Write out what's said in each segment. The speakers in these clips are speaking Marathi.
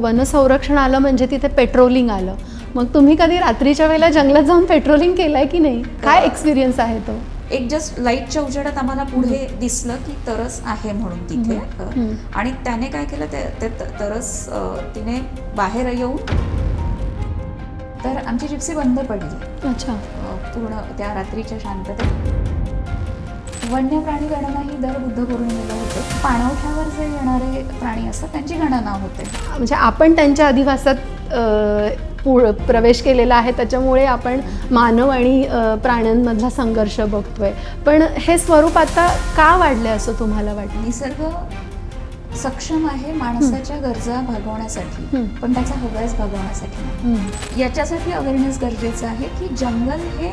वन संरक्षण आलं म्हणजे तिथे पेट्रोलिंग आलं. मग तुम्ही कधी रात्रीच्या वेळेला जंगलात जाऊन पेट्रोलिंग केलंय की नाही? काय एक्सपिरियन्स आहे तो? एक जस्ट लाईटच्या उजेडात आम्हाला पुढे दिसलं की तरस आहे म्हणून तिथे, आणि त्याने काय केलं, ते तरस तिने बाहेर येऊन, तर आमची जिप्सी बंद पडली. अच्छा. पूर्ण त्या रात्रीच्या शांततेत. वन्य प्राणी गणना ही दर बुद्ध पौर्णिमेला होते. पाणवठ्यावर जे येणारे प्राणी असतात त्यांची गणना होते. म्हणजे आपण त्यांच्या अधिवासात प्रवेश केलेला आहे, त्याच्यामुळे आपण मानव आणि प्राण्यांमधला संघर्ष बघतोय. पण हे स्वरूप आता का वाढले असं तुम्हाला वाटतं? निसर्ग सक्षम आहे माणसाच्या गरजा भागवण्यासाठी, पण त्याचा हव्यास भागवण्यासाठी नाही. याच्यासाठी अवेअरनेस गरजेचं आहे की जंगल हे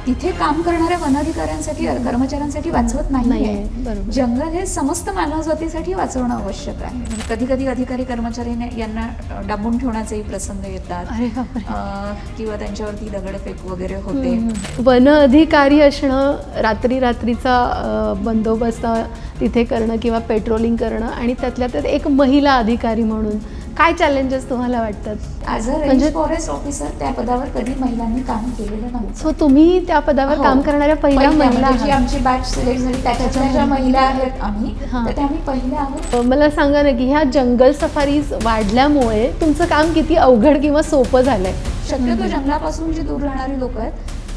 तिथे काम करणाऱ्या वनाधिकाऱ्यांसाठी, कर्मचाऱ्यांसाठी वाचवत नाही. जंगल हे समस्त मानवजातीसाठी वाचवणं आवश्यक आहे. कधी कधी अधिकारी कर्मचारी यांना डांबून ठेवण्याचेही प्रसंग येतात, किंवा त्यांच्यावरती दगडफेक वगैरे होते. वन अधिकारी असणं, रात्रीचा बंदोबस्त तिथे करणं किंवा पेट्रोलिंग करणं, आणि त्यातल्या त्यात एक महिला अधिकारी म्हणून काय चॅलेंजेस तुम्हाला वाटतात? As a range forest officer त्या पदावर कधी महिलांनी काम केलेलं नव्हतं. सो तुम्ही त्या पदावर काम करणाऱ्या पहिल्या महिला, जी आमची बॅच सिलेक्ट झाली त्याच्या ज्या महिला आहेत आम्ही, तर त्या आम्ही पहिल्या आहोत. मला सांगा ना की ह्या जंगल सफारीज वाढल्यामुळे तुमचं काम किती अवघड किंवा सोपं झालंय? शक्यतो जंगलापासून जी दूर राहणारी लोक आहेत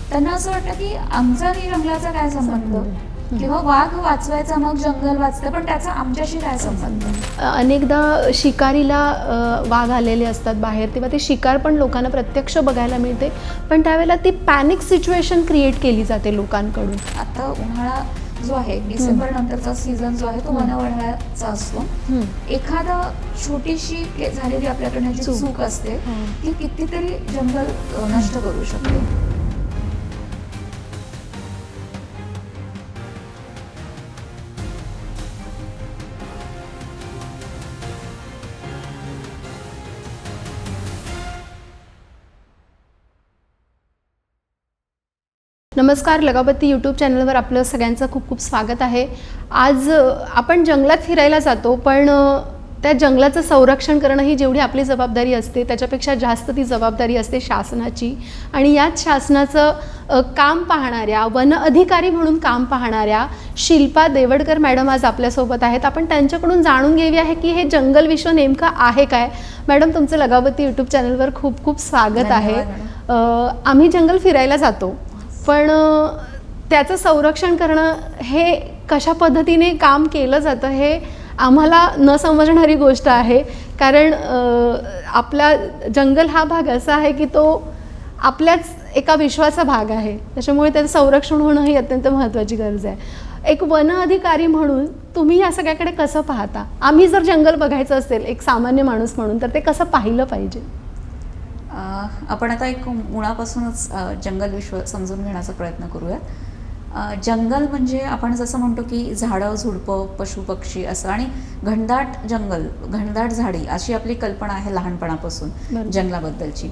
त्यांना असं वाटतं की आमचा आणि जंगलाचा काय संबंध, किंवा वाघ वाचवायचा मग जंगल वाचतं, पण त्याचा आमच्याशी काय संबंध. अनेकदा शिकारीला वाघ आलेले असतात बाहेर, तेव्हा ते शिकार पण लोकांना प्रत्यक्ष बघायला मिळते, पण त्यावेळेला ती पॅनिक सिच्युएशन क्रिएट केली जाते लोकांकडून. आता उन्हाळा जो आहे, डिसेंबर नंतरचा सीझन जो आहे तो वनवळ्याचा असतो. एखादा छोटीशी झालेली आपल्याकडनं जी चूक असते ती कितीतरी जंगल नष्ट करू शकते. नमस्कार, लगावती यूट्यूब चॅनलवर आपलं सगळ्यांचं खूप खूप स्वागत आहे. आज आपण जंगलात फिरायला जातो, पण त्या जंगलाचं संरक्षण करणं ही जेवढी आपली जबाबदारी असते त्याच्यापेक्षा जास्त ती जबाबदारी असते शासनाची. आणि याच शासनाचं काम पाहणाऱ्या, वन अधिकारी म्हणून काम पाहणाऱ्या शिल्पा देवडकर मॅडम आज आपल्यासोबत आहेत. आपण त्यांच्याकडून जाणून घेऊया आहे की हे जंगल विश्व नेमकं आहे काय. मॅडम, तुमचं लगावती यूट्यूब चॅनलवर खूप खूप स्वागत आहे. आम्ही जंगल फिरायला जातो, पण त्याचं संरक्षण करणं हे कशा पद्धतीने काम केलं जातं हे आम्हाला न समजणारी गोष्ट आहे. कारण आपला जंगल हा भाग असा आहे की तो आपल्याच एका विश्वाचा भाग आहे, त्याच्यामुळे त्याचं संरक्षण होणं ही अत्यंत महत्त्वाची गरज आहे. एक वन अधिकारी म्हणून तुम्ही या सगळ्याकडे कसं पाहता? आम्ही जर जंगल बघायचं असेल एक सामान्य माणूस म्हणून, तर ते कसं पाहिलं पाहिजे? आपण आता एक मुळापासूनच जंगल विश्व समजून घेण्याचा प्रयत्न करूयात. जंगल म्हणजे आपण जसं म्हणतो की झाडं, झुडपं, पशु पक्षी असं, आणि घनदाट जंगल, घनदाट झाडी अशी आपली कल्पना आहे लहानपणापासून जंगलाबद्दलची.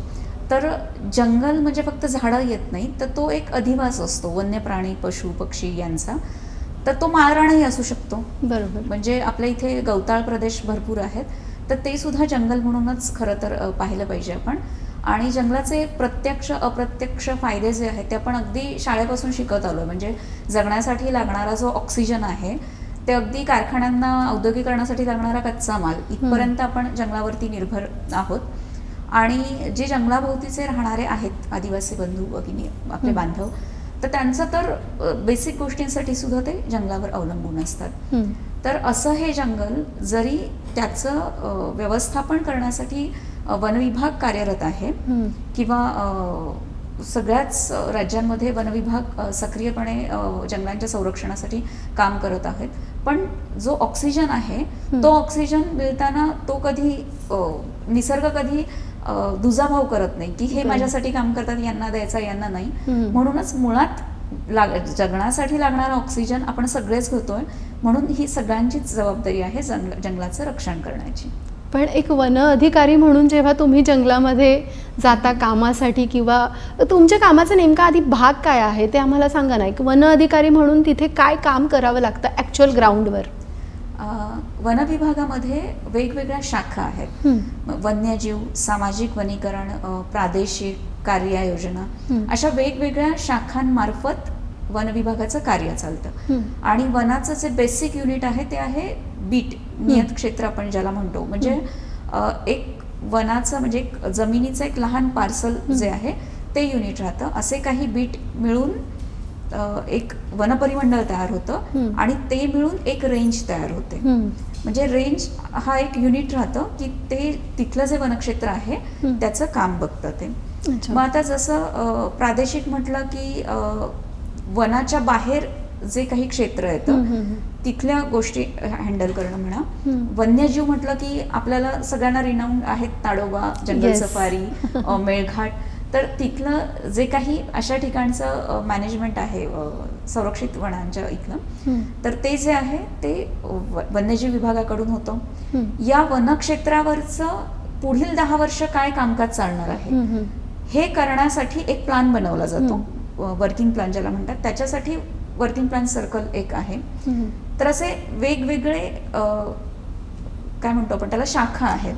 तर जंगल म्हणजे फक्त झाडं येत नाही, तर तो एक अधिवास असतो वन्य प्राणी, पशु पक्षी यांचा. तर तो माळरानही असू शकतो. बरोबर. म्हणजे आपल्या इथे गवताळ प्रदेश भरपूर आहेत, तर ते सुद्धा जंगल म्हणूनच खरं तर पाहिलं पाहिजे आपण. आणि जंगलाचे प्रत्यक्ष अप्रत्यक्ष फायदे जे आहेत ते आपण अगदी शाळेपासून शिकत आलो. म्हणजे जगण्यासाठी लागणारा जो ऑक्सिजन आहे ते अगदी कारखान्यांना औद्योगिकरणासाठी लागणारा कच्चा माल इथपर्यंत आपण जंगलावरती निर्भर आहोत. आणि जे जंगलाभोवतीचे राहणारे आहेत आदिवासी बंधू भगिनी, आपले बांधव, तर त्यांचं तर बेसिक गोष्टींसाठी सुद्धा ते जंगलावर अवलंबून असतात. तर असं हे जंगल, जरी त्याचं व्यवस्थापन करण्यासाठी वनविभाग कार्यरत आहे, किंवा सगळ्याच राज्यांमध्ये वनविभाग सक्रियपणे जंगलांच्या संरक्षणासाठी काम करत आहेत, पण जो ऑक्सिजन आहे तो ऑक्सिजन मिळताना तो कधी निसर्ग कधी दुजाभाव करत नाही की हे माझ्यासाठी काम करतात, यांना द्यायचा यांना नाही. म्हणूनच मुळात जगण्यासाठी लागणारा ऑक्सिजन आपण सगळेच घेतोय, म्हणून ही सगळ्यांचीच जबाबदारी आहे जंगलाचं रक्षण करण्याची. पण एक वन अधिकारी म्हणून जेव्हा तुम्ही जंगलामध्ये जाता कामासाठी, किंवा तुमच्या कामाचा नेमका आधी भाग काय आहे ते आम्हाला सांगा ना. एक वन अधिकारी म्हणून तिथे काय काम करावं लागतं ॲक्च्युअल ग्राउंडवर? वनविभागामध्ये वेगवेगळ्या शाखा आहेत. वन्यजीव, सामाजिक वनीकरण, प्रादेशिक कार्ययोजना, अशा वेगवेगळ्या शाखांमार्फत वनविभागाचं कार्य चालतं. आणि वनाचं जे बेसिक युनिट आहे ते आहे बीट, नियत क्षेत्र आपण ज्याला म्हणतो. म्हणजे एक वनाचं म्हणजे एक जमिनीचं एक लहान पार्सल जे आहे ते युनिट राहतं. असे काही बीट मिळून एक वनपरिमंडळ तयार होतं आणि ते मिळून एक रेंज तयार होते. म्हणजे रेंज हा एक युनिट राहतं की ते तिथलं जे वनक्षेत्र आहे त्याचं काम बघतं ते. मग आता जसं प्रादेशिक म्हटलं की वनाच्या बाहेर जे काही क्षेत्र येतं तिथल्या गोष्टी हँडल करणं म्हणा. वन्यजीव म्हटलं की आपल्याला सगळ्यांना रिनाऊंड आहेत ताडोबा, जंगल सफारी, मेळघाट. तर तिथलं जे काही अशा ठिकाणचं मॅनेजमेंट आहे संरक्षित वनांच्या इथलं, तर ते जे आहे ते वन्यजीव विभागाकडून होतं. या वनक्षेत्रावरचं पुढील 10 वर्ष काय कामकाज चालणार आहे हे करण्यासाठी एक प्लॅन बनवला जातो, वर्किंग प्लॅन ज्याला म्हणतात. त्याच्यासाठी वर्किंग प्लॅन सर्कल एक आहे. तर असे वेगवेगळे काय म्हणतो आपण त्याला शाखा आहेत.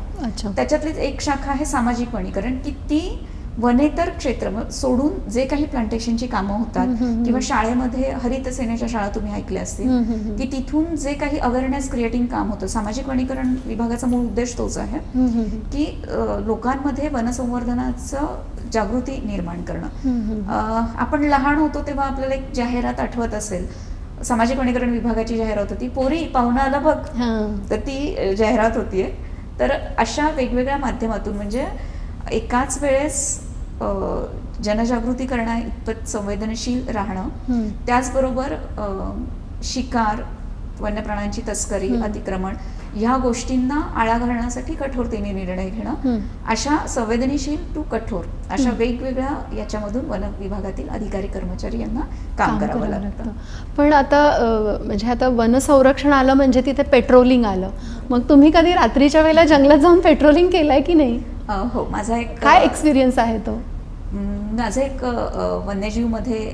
त्याच्यातलीच एक शाखा आहे सामाजिक वनीकरण, की ती वनेतर क्षेत्र सोडून जे काही प्लांटेशनची कामं होतात किंवा शाळेमध्ये हरित सेनेच्या शाळा तुम्ही ऐकल्या असतील की तिथून जे काही अवेअरनेस क्रिएटिंग काम होतं. सामाजिक वनीकरण विभागाचा मूळ उद्देश तोच आहे की लोकांमध्ये वनसंवर्धनाचं जागृती निर्माण करणं. आपण लहान होतो तेव्हा आपल्याला एक जाहिरात आठवत असेल, सामाजिक वनीकरण विभागाची जाहिरात होती, पोरी पाहुणा आला बघ, तर ती जाहिरात होतीये. तर अशा वेगवेगळ्या माध्यमातून म्हणजे एकाच वेळेस जनजागृती करणं इतपत संवेदनशील राहणं, त्याचबरोबर शिकार, वन्यप्राण्यांची तस्करी, अतिक्रमण ह्या गोष्टींना आळा घालण्यासाठी कठोरतेने निर्णय घेणं, अशा संवेदनशील टू कठोर अशा वेगवेगळ्या याच्यामधून वन विभागातील अधिकारी कर्मचारी यांना काम करावं लागतं. पण आता म्हणजे आता वन संरक्षण आलं म्हणजे तिथे पेट्रोलिंग आलं. मग तुम्ही कधी रात्रीच्या वेळेला जंगलात जाऊन पेट्रोलिंग केलंय की नाही? हो, माझा एक काय एक्सपिरियन्स आहे तो? माझं एक वन्यजीवमध्ये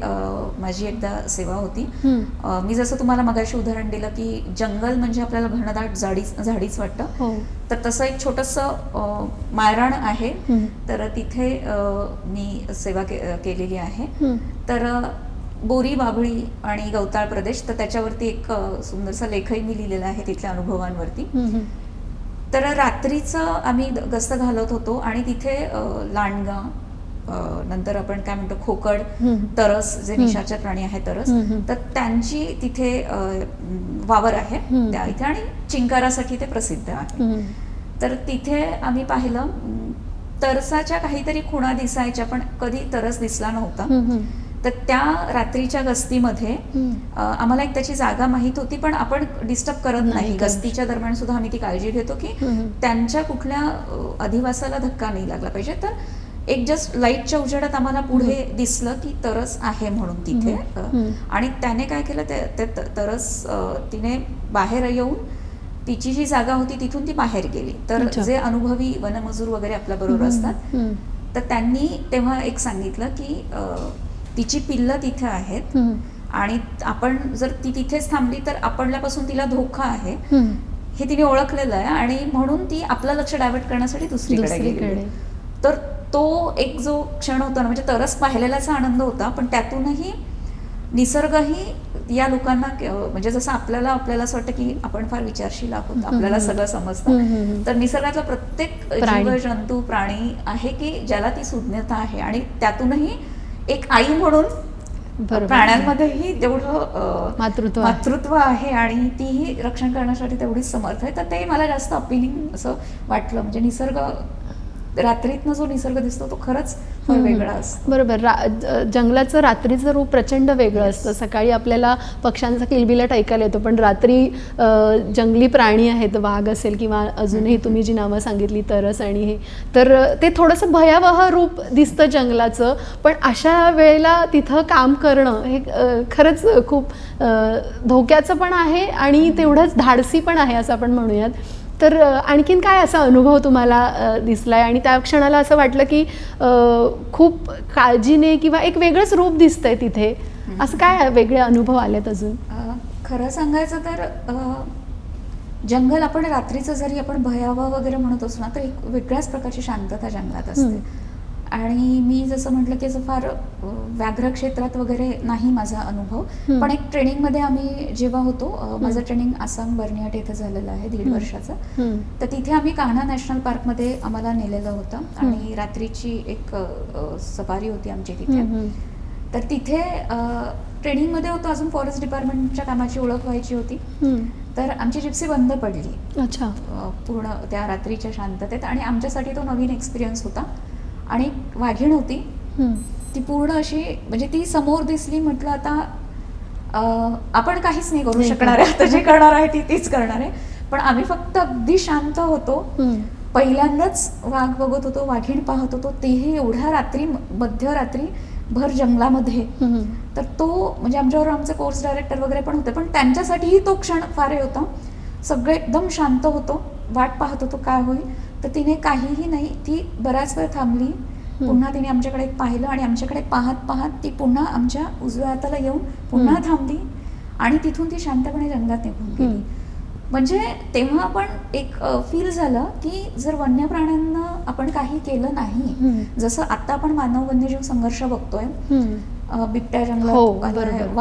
माझी एकदा सेवा होती. मी जसं तुम्हाला मगाशी उदाहरण दिलं की जंगल म्हणजे आपल्याला घनदाट झाडीच वाटतं, तर तसं एक छोटंसं मायराण आहे. तर तिथे मी सेवा केलेली आहे. तर बोरी, बाभळी आणि गवताळ प्रदेश, तर त्याच्यावरती एक सुंदरसा लेखही मी लिहिलेला आहे तिथल्या अनुभवांवरती. तर रात्रीचं आम्ही गस्त घालत होतो आणि तिथे लांडगा, नंतर आपण काय म्हणतो खोकड, तरस जे निशाचर प्राणी आहे तरस, तर त्यांची तिथे वावर आहे त्या इथे आणि चिंकारासाठी ते प्रसिद्ध आहे. तर तिथे आम्ही पाहिलं तरसाच्या काहीतरी खुणा दिसायच्या पण कधी तरस दिसला नव्हता. तर त्या रात्रीच्या गस्तीमध्ये आम्हाला एक त्याची जागा माहित होती, पण आपण डिस्टर्ब करत नाही. गस्तीच्या दरम्यान सुद्धा आम्ही ती काळजी घेतो की त्यांच्या कुठल्या अधिवासाला धक्का नाही लागला पाहिजे. तर एक जस्ट लाईटच्या उजेडात आम्हाला पुढे दिसलं की तरस आहे म्हणून तिथे, आणि त्याने काय केलं ते तरस तिने बाहेर येऊन तिची जी जागा होती तिथून ती बाहेर गेली. तर जे अनुभवी वनमजूर वगैरे आपल्या बरोबर असतात तर त्यांनी तेव्हा एक सांगितलं की तिची पिल्लं तिथे आहेत आणि आपण जर ती तिथेच थांबली तर आपल्यापासून तिला धोका आहे हे तिने ओळखलेलं आहे आणि म्हणून ती आपलं लक्ष डायव्हर्ट करण्यासाठी दुसरीकडे गेली. तर तो एक जो क्षण होता ना, म्हणजे तरस पाहिलेलाचा आनंद होता, पण त्यातूनही निसर्गही या लोकांना म्हणजे जसं आपल्याला असं वाटतं की आपण फार विचारशील आहोत, आपल्याला सगळं समजतं, तर निसर्गातला प्रत्येक जीव, जंतू, प्राणी आहे की ज्याला ती सुज्ञता आहे आणि त्यातूनही एक आई म्हणून प्राण्यांमध्येही तेवढं मातृत्व आहे आणि तीही रक्षण करण्यासाठी तेवढीच समर्थ आहे. तर ते मला जास्त अपिलिंग असं वाटलं. म्हणजे निसर्ग रात्रीतनं जो निसर्ग दिसतो तो खरंच वेगळा असतो. बरोबर. जंगलाचं रात्रीचं रूप प्रचंड वेगळं असतं. सकाळी आपल्याला पक्ष्यांचा किलबिलाट ऐकायला येतो, पण रात्री जंगली प्राणी आहेत, वाघ असेल किंवा अजूनही तुम्ही जी नावं सांगितली तरस आणि हे, तर ते थोडंसं भयावह रूप दिसतं जंगलाचं. पण अशा वेळेला तिथं काम करणं हे खरंच खूप धोक्याचं पण आहे आणि तेवढंच धाडसी पण आहे असं आपण म्हणूयात. तर आणखीन काय असा अनुभव तुम्हाला दिसलाय आणि त्या क्षणाला असं वाटलं की खूप काळजीने किंवा एक वेगळंच रूप दिसतंय तिथे, असं काय वेगळे अनुभव आलेत अजून? खरं सांगायचं तर जंगल आपण रात्रीचं जरी आपण भयावह वगैरे म्हणत असू ना, तर एक वेगळ्याच प्रकारची शांतता जंगलात असते. आणि मी जसं म्हटलं की असं फार व्याघ्र क्षेत्रात वगैरे नाही माझा अनुभव, पण एक ट्रेनिंगमध्ये आम्ही जेव्हा होतो, माझं ट्रेनिंग आसाम बर्नियाट इथं झालेलं आहे 1.5 वर्षाचं. तर तिथे आम्ही कान्हा नॅशनल पार्कमध्ये आम्हाला नेलेलं होतं आणि रात्रीची एक सफारी होती आमची तिथे. तर तिथे ट्रेनिंगमध्ये होतो, अजून फॉरेस्ट डिपार्टमेंटच्या कामाची ओळख व्हायची होती. तर आमची जिप्सी बंद पडली. अच्छा. पूर्ण त्या रात्रीच्या शांततेत, आणि आमच्यासाठी तो नवीन एक्सपिरियन्स होता. आणि वाघीण होती ती पूर्ण अशी, म्हणजे ती समोर दिसली म्हटलं आता आपण काहीच नाही करू शकणार आहे, आता जे करणार आहे तीच करणार आहे. पण आम्ही फक्त अगदी शांत होतो. पहिल्यांदाच वाघ बघत होतो, वाघीण पाहत होतो, तेही एवढ्या रात्री, मध्यरात्री भर जंगलामध्ये. तर तो म्हणजे आमच्यावर आमचे कोर्स डायरेक्टर वगैरे पण होते, पण त्यांच्यासाठीही तो क्षण फार हे होता. सगळे एकदम शांत होतो, वाट पाहत होतो काय होईल. तर तिने काहीही नाही, ती बराच वेळ थांबली. पुन्हा तिने आमच्याकडे पाहिलं आणि आमच्याकडे पाहत पाहत ती पुन्हा आमच्या उजव्या हाताला येऊन पुन्हा थांबली आणि तिथून ती शांतपणे जंगलात निघून गेली. म्हणजे तेव्हा आपण एक फील झालं की जर वन्य प्राण्यांना आपण काही केलं नाही, जसं आता आपण मानव वन्यजीव संघर्ष बघतोय, बिबट्या जंगलात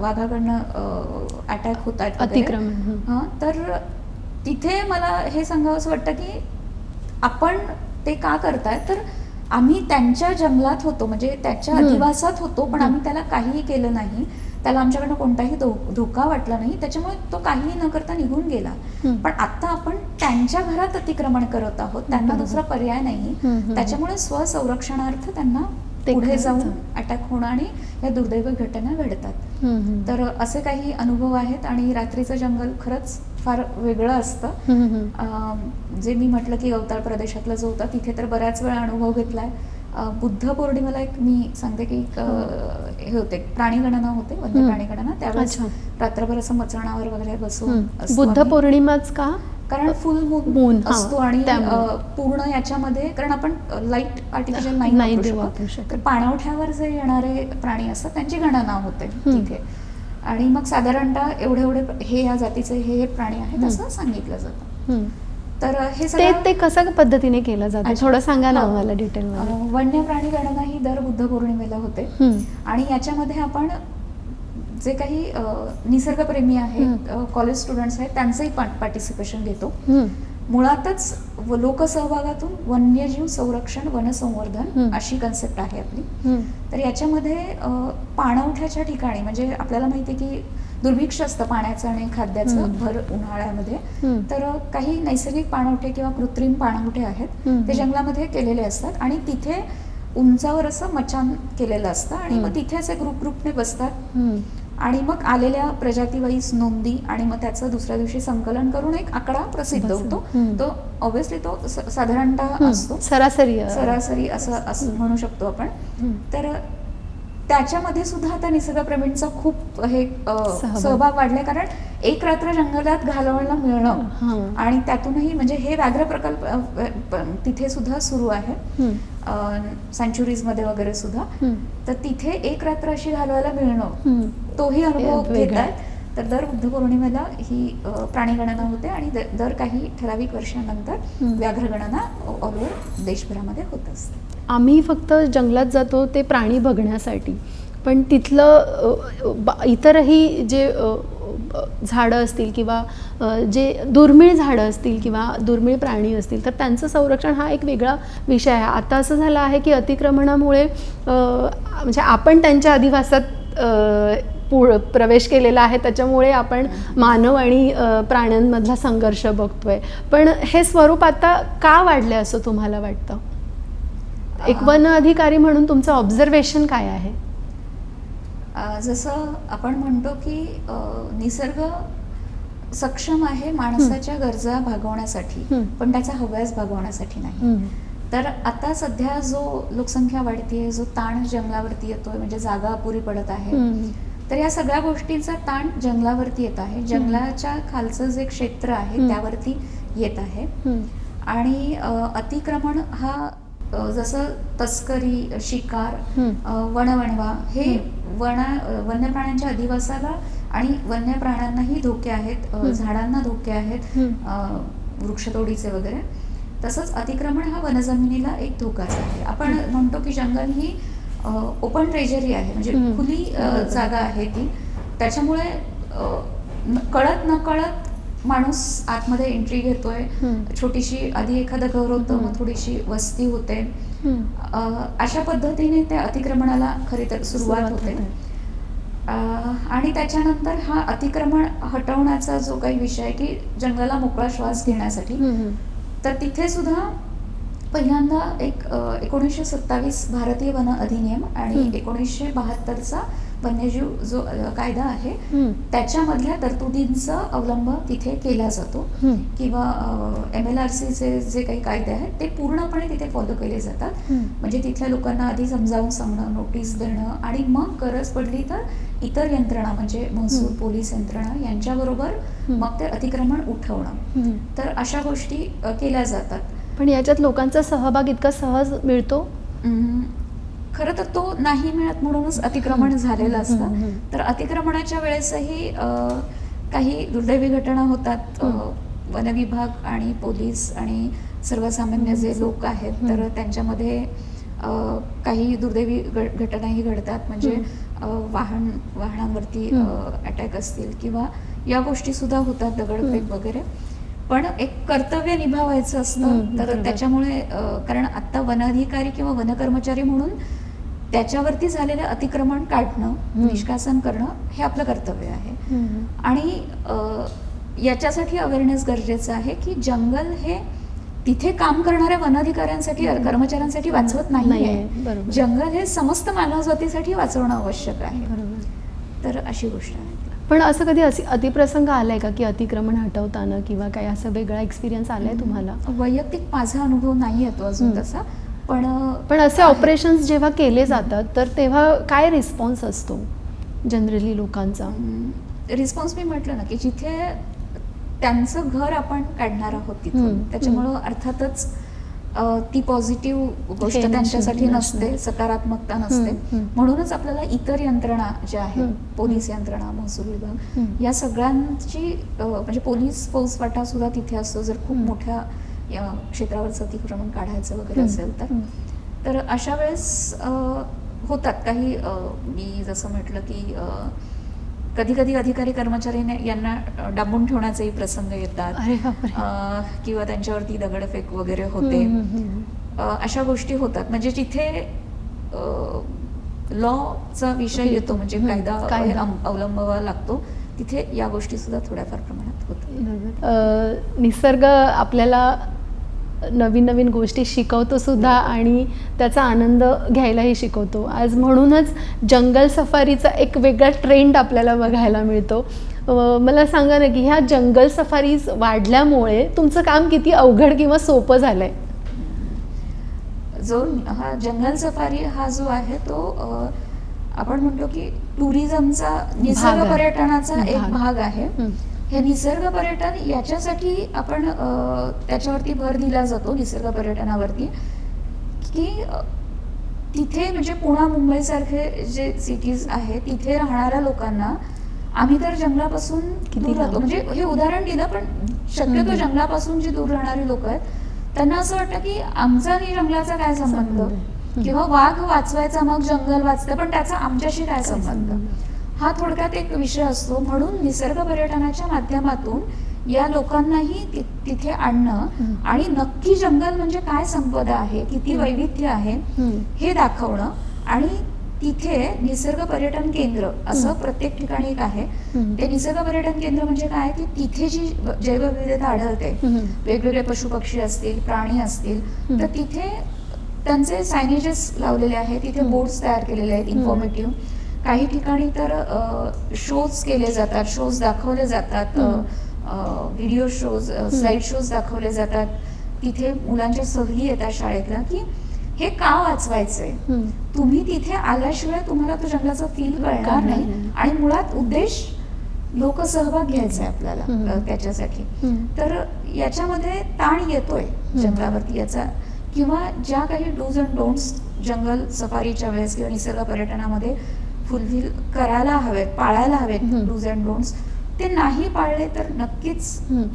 वाघाकडनं अटॅक होत आहेत, अतिक्रमण, तर तिथे मला हे सांगावंसं वाटतं की आपण ते का करतायत. तर आम्ही त्यांच्या जंगलात होतो, म्हणजे त्याच्या अधिवासात होतो, पण आम्ही त्याला काहीही केलं नाही, त्याला आमच्याकडनं कोणताही धोका वाटला नाही, त्याच्यामुळे तो काहीही न करता निघून गेला. पण आता आपण त्यांच्या घरात अतिक्रमण करत आहोत, त्यांना दुसरा पर्याय नाही, त्याच्यामुळे स्वसंरक्षणार्थ त्यांना पुढे जाऊन अटॅक होणं आणि या दुर्दैवी घटना घडतात. तर असे काही अनुभव आहेत. आणि रात्रीचं जंगल खरंच फार वेगळं असतं. जे मी म्हटलं की गवताळ प्रदेशातला जो होता तिथे तर बऱ्याच वेळा अनुभव घेतलाय. बुद्ध पौर्णिमेला एक मी सांगते की हे होते, प्राणीगणना होते, वन्य प्राणीगणना. त्यावेळेस रात्रभर असं मचाणावर वगैरे बसून. बुद्ध पौर्णिमाच का? कारण फुल मून असतो आणि पूर्ण याच्यामध्ये, कारण आपण लाईट आर्टिफिशियल नाही वापरू शकत, तर पाणवठ्यावर जे येणारे प्राणी असतात त्यांची गणना होते तिथे. आणि मग साधारणतः एवढे एवढे हे या जातीचे हे प्राणी आहेत असं सांगितलं जातं. तर हे ते कशा पद्धतीने केलं जातं थोडं सांगा ना मला डिटेलमध्ये. वन्य प्राणी गणना ही दर बुद्ध पौर्णिमेला होते आणि याच्यामध्ये आपण जे काही निसर्गप्रेमी आहेत, कॉलेज स्टुडंट्स आहेत, त्यांचंही पार्टिसिपेशन घेतो. मुळातच लोकसहभागातून वन्यजीव संरक्षण वनसंवर्धन अशी कन्सेप्ट आहे आपली. तर याच्यामध्ये पाणवठ्याच्या ठिकाणी, म्हणजे आपल्याला माहिती आहे की दुर्भिक्ष असतं पाण्याचं आणि खाद्याचं भर उन्हाळ्यामध्ये, तर काही नैसर्गिक पाणवठे किंवा कृत्रिम पाणवठे आहेत ते जंगलामध्ये केलेले असतात आणि तिथे उंचावर असं मचान केलेलं असतं आणि मग तिथे असे ग्रुपने बसतात आणि मग आलेल्या प्रजाती वाईज नोंदी आणि मग त्याचं दुसऱ्या दिवशी संकलन करून एक आकडा प्रसिद्ध होतो. तो ऑब्व्हियसली तो साधारणतः असतो, सरासरी असं म्हणू शकतो आपण. तर त्याच्यामध्ये सुद्धा आता निसर्गप्रेमींचा खूप हे सहभाग वाढलाय, कारण एक रात्र जंगलात घालवायला मिळणं आणि त्यातूनही म्हणजे हे व्याघ्र प्रकल्प तिथे सुद्धा सुरू आहे, सँच्युरीज मध्ये वगैरे सुद्धा. तर तिथे एक रात्र अशी घालवायला मिळणं, तोही अनुभव घेत आहेत. तर दर बुद्ध पौर्णिमेला ही प्राणीगणना होते आणि दर काही ठराविक वर्षानंतर व्याघ्रगणना ऑल ओव्हर देशभरामध्ये होत असते. आम्ही फक्त जंगलात जातो ते प्राणी बघण्यासाठी, पण तिथलं इतरही जे झाडं असतील किंवा जे दुर्मिळ झाडं असतील किंवा दुर्मिळ प्राणी असतील तर त्यांचं संरक्षण हा एक वेगळा विषय आहे. आता असं झालं आहे की अतिक्रमणामुळे म्हणजे आपण त्यांच्या अधिवासात प्रवेश केलेला आहे, त्याच्यामुळे आपण मानव आणि प्राण्यांमधला संघर्ष बघतोय. पण हे स्वरूप आता का वाढले असं तुम्हाला वाटतं? एक वन अधिकारी म्हणून तुमचं ऑब्झर्वेशन काय आहे? जसं आपण म्हणतो की निसर्ग सक्षम आहे माणसाच्या गरजा भागवण्यासाठी, पण त्याचा हव्यास भागवण्यासाठी नाही. तर आता सध्या जो लोकसंख्या वाढतीये, जो ताण जंगलावरती येतोय, म्हणजे जागा अपुरी पडत आहे, तर या सगळ्या गोष्टींचा ताण जंगलावरती येत आहे. जंगलाच्या खालचं जे क्षेत्र आहे त्यावरती येत आहे. आणि अतिक्रमण हा जसं तस्करी, शिकार, वणवणवा हे वन्य प्राण्यांच्या अधिवासाला आणि वन्य प्राण्यांनाही धोके आहेत, झाडांना धोके आहेत, वृक्षतोडीचे वगैरे. तसंच अतिक्रमण हा वनजमिनीला एक धोकाच आहे. आपण म्हणतो की जंगल ही ओपन ट्रेजरी आहे, म्हणजे खुली जागा आहे ती. त्याच्यामुळे कळत न कळत माणूस आतमध्ये एंट्री घेतोय. छोटीशी आधी एखादं घर होतं, मग थोडीशी वस्ती होते. अशा पद्धतीने त्या अतिक्रमणाला खरी तर सुरुवात होते. आणि त्याच्यानंतर हा अतिक्रमण हटवण्याचा जो काही विषय आहे की जंगलाला मोकळा श्वास घेण्यासाठी, तर तिथे सुद्धा पहिल्यांदा एक 1927 भारतीय वन अधिनियम आणि 1972चा वन्यजीव जो कायदा आहे त्याच्यामधल्या तरतुदींचा अवलंब तिथे केला जातो. किंवा MLRCचे जे काही कायदे आहेत ते पूर्णपणे तिथे फॉलो केले जातात. म्हणजे तिथल्या लोकांना आधी समजावून सांगणं, नोटीस देणं आणि मग गरज पडली तर इतर यंत्रणा म्हणजे महसूल, पोलीस यंत्रणा यांच्याबरोबर मग ते अतिक्रमण उठवणं. तर अशा गोष्टी केल्या जातात. पण याच्यात लोकांचा सहभाग इतका सहज मिळतो? खरं तर तो नाही मिळत, म्हणूनच अतिक्रमण झालेलं असतं. तर अतिक्रमणाच्या वेळेसही काही दुर्दैवी घटना होतात. वनविभाग आणि पोलीस आणि सर्वसामान्य जे लोक आहेत तर त्यांच्यामध्ये काही दुर्दैवी घटनाही घडतात. म्हणजे वाहनांवरती अटॅक असतील किंवा या गोष्टी सुद्धा होतात, दगडफेक वगैरे. पण एक कर्तव्य निभावायचं असतं. तर त्याच्यामुळे कारण आता वन अधिकारी किंवा वन कर्मचारी म्हणून त्याच्यावरती झालेलं अतिक्रमण काढणं, निष्कासन करणं हे आपलं कर्तव्य आहे. आणि याच्यासाठी अवेअरनेस गरजेचं आहे की जंगल हे तिथे काम करणाऱ्या वन अधिकाऱ्यांसाठी, कर्मचाऱ्यांसाठी वाचवत नाहीये. जंगल हे समस्त मानवजातीसाठी वाचवणं आवश्यक आहे. तर अशी गोष्ट आहे. पण असं कधी अतिप्रसंग आलाय का की अतिक्रमण हटवताना किंवा काही असं वेगळा एक्सपिरियन्स आलाय तुम्हाला? वैयक्तिक माझा अनुभव नाही येतो अजून तसा. पण असे ऑपरेशन्स जेव्हा केले जातात तर तेव्हा काय रिस्पॉन्स असतो जनरली लोकांचा? रिस्पॉन्स मी म्हटलं ना की जिथे त्यांचं घर आपण काढणार आहोत तिथून, त्याच्यामुळं अर्थातच ती पॉझिटिव्ह गोष्ट त्यांच्यासाठी नसते, सकारात्मकता नसते. म्हणूनच आपल्याला इतर यंत्रणा ज्या आहेत, पोलीस यंत्रणा, महसूल विभाग, या सगळ्यांची म्हणजे पोलीस फौजफाटा सुद्धा तिथे असतो जर खूप मोठ्या क्षेत्रावरचं अतिक्रमण काढायचं वगैरे असेल तर अशा वेळेस होतात काही. मी जसं म्हटलं की कधी कधी अधिकारी कर्मचारी यांना डांबून ठेवण्याचेही प्रसंग येतात किंवा त्यांच्यावरती दगडफेक वगैरे होते. अशा गोष्टी होतात. म्हणजे जिथे लॉचा विषय येतो, म्हणजे कायदा अवलंबावा लागतो, तिथे या गोष्टी सुद्धा थोड्याफार प्रमाणात होतात. निसर्ग आपल्याला नवीन नवीन गोष्टी शिकवतो सुद्धा आणि त्याचा आनंद घ्यायलाही शिकवतो. आज म्हणूनच जंगल सफारीचा एक वेगळा ट्रेंड आपल्याला बघायला मिळतो. मला सांगा ना की ह्या जंगल सफारीज वाढल्यामुळे तुमचं काम किती अवघड किंवा सोपं झालंय? जो हा जंगल सफारी हा जो आहे तो आपण म्हणतो की टुरिझमचा, निसर्ग पर्यटनाचा एक भाग आहे. हे निसर्ग पर्यटन याच्यासाठी आपण त्याच्यावरती भर दिला जातो, निसर्ग पर्यटनावरती, की तिथे म्हणजे पुणा, मुंबई सारखे जे सिटीज आहेत तिथे राहणाऱ्या लोकांना आम्ही तर जंगलापासून दूर राहतो. म्हणजे हे उदाहरण दिलं, पण शक्यतो जंगलापासून जी दूर राहणारी लोक आहेत त्यांना असं वाटतं की आमचा आणि जंगलाचा काय संबंध, किंवा वाघ वाचवायचा मग जंगल वाचतं, पण त्याचा आमच्याशी काय संबंध. हा थोडक्यात एक विषय असतो. म्हणून निसर्ग पर्यटनाच्या माध्यमातून या लोकांनाही तिथे आणणं आणि नक्की जंगल म्हणजे काय संपदा आहे, किती वैविध्य आहे हे दाखवणं. आणि तिथे निसर्ग पर्यटन केंद्र असं प्रत्येक ठिकाणी एक आहे. ते निसर्ग पर्यटन केंद्र म्हणजे काय की तिथे जी जैवविविधता आढळते, वेगवेगळे पशु पक्षी असतील, प्राणी असतील, तर तिथे त्यांचे सायनेजेस लावलेले आहेत, तिथे बोर्ड्स तयार केलेले आहेत इन्फॉर्मेटिव्ह. काही ठिकाणी तर शोज केले जातात, शोज दाखवले जातात, व्हिडिओ शोज, स्लाइड शोज दाखवले जातात. तिथे मुलांच्या सहली येतात शाळेतल्या की हे का वाचवायचंय, तुम्ही तिथे आल्याशिवाय तुम्हाला तो जंगलाचा फील कळणार नाही. आणि मुळात उद्देश लोकसहभाग घ्यायचा आहे आपल्याला त्याच्यासाठी. तर याच्यामध्ये ताण येतोय जंगलावरती याचा, किंवा ज्या काही डूज अँड डोंट्स जंगल सफारीच्या वेळेस किंवा निसर्ग पर्यटनामध्ये फुलफिल करायला हवेत, पाळायला हवेत हम्म. डूज अँड डोंट्स, ते नाही पाळले तर नक्कीच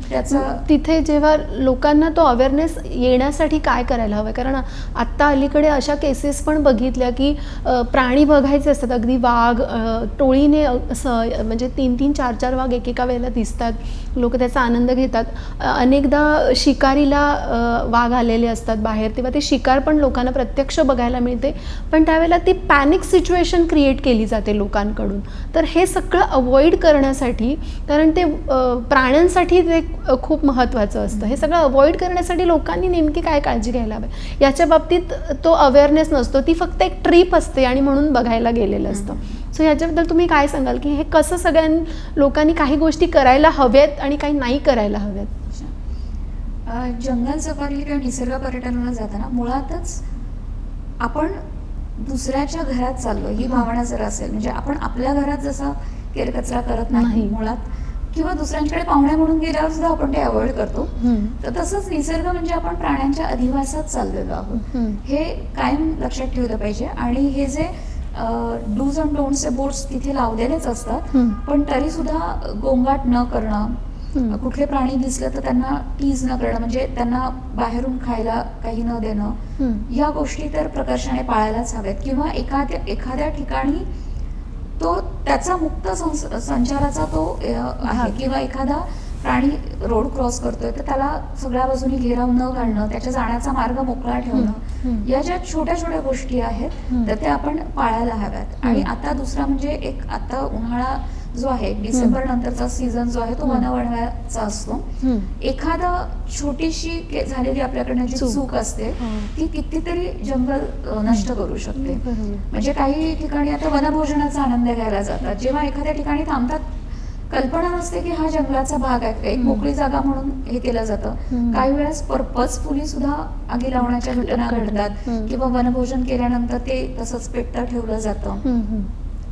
त्याचं तिथे जेव्हा लोकांना तो अवेअरनेस येण्यासाठी काय करायला हवं, कारण आत्ता अलीकडे अशा केसेस पण बघितल्या की प्राणी बघायचे असतात, अगदी वाघ टोळीने असं म्हणजे 3-3, 4-4 वाघ एकेका वेळेला दिसतात, लोक त्याचा आनंद घेतात. अनेकदा शिकारीला वाघ आलेले असतात बाहेर, तेव्हा ते शिकार पण लोकांना प्रत्यक्ष बघायला मिळते, पण त्यावेळेला ती पॅनिक सिच्युएशन क्रिएट केली जाते लोकांकडून. तर हे सगळं अवॉइड करण्यासाठी, कारण ते प्राण्यांसाठी ते खूप महत्त्वाचं असतं, हे सगळं अवॉइड करण्यासाठी लोकांनी नेमकी काय काळजी घ्यायला हवी याच्या बाबतीत तो अवेअरनेस नसतो, ती फक्त एक ट्रीप असते आणि म्हणून बघायला गेलेलं असतं. सो ह्याच्याबद्दल तुम्ही काय सांगाल की हे कसं सगळ्या लोकांनी काही गोष्टी करायला हव्यात आणि काही नाही करायला हव्यात? जंगल सफारी किंवा निसर्ग पर्यटनाला जाताना मुळातच आपण दुसऱ्याच्या घरात चाललो ही भावना जर असेल, म्हणजे आपण आपल्या घरात जसा केरकचरा करत नाही मुळात, किंवा दुसऱ्यांकडे पाहुणे म्हणून गेल्यावर सुद्धा आपण ते अवॉइड करतो, तर तसंच निसर्ग म्हणजे आपण प्राण्यांच्या अधिवासात चाललेलो आहोत, हे कायम लक्षात ठेवलं पाहिजे. आणि हे जे डूज अँड डोंट्सचे बोर्ड्स तिथे लावलेलेच असतात, पण तरी सुद्धा गोंगाट न करणं, कुठले प्राणी दिसलं तर त्यांना टीज न करणं, म्हणजे त्यांना बाहेरून खायला काही न देणं, या गोष्टी तर प्रकर्षाने पाळायलाच हव्यात. किंवा एखाद्या ठिकाणी तो त्याचा मुक्त संचाराचा तो आहे, किंवा एखादा प्राणी रोड क्रॉस करतोय तर त्याला सगळ्या बाजूनी घेराव न घालणं, त्याच्या जाण्याचा मार्ग मोकळा ठेवणं, या ज्या छोट्या छोट्या गोष्टी आहेत तर त्या आपण पाळायला हव्यात. आणि आता दुसरा म्हणजे एक आता उन्हाळा जो आहे, डिसेंबर नंतरचा सीझन जो आहे तो वनवळव्याचा असतो. एखादा छोटीशी झालेली आपल्याकडनं जी चूक असते ती कितीतरी जंगल नष्ट करू शकते. म्हणजे काही ठिकाणी आता वनभोजनाचा आनंद घ्यायला जातात, जेव्हा एखाद्या ठिकाणी थांबतात, कल्पना नसते की हा जंगलाचा भाग आहे, एक मोकळी जागा म्हणून हे केलं जातं. काही वेळेस पर्पजफुली सुद्धा आगी लावण्याच्या घटना घडतात, किंवा वनभोजन केल्यानंतर ते तसंच पेटतं ठेवलं जातं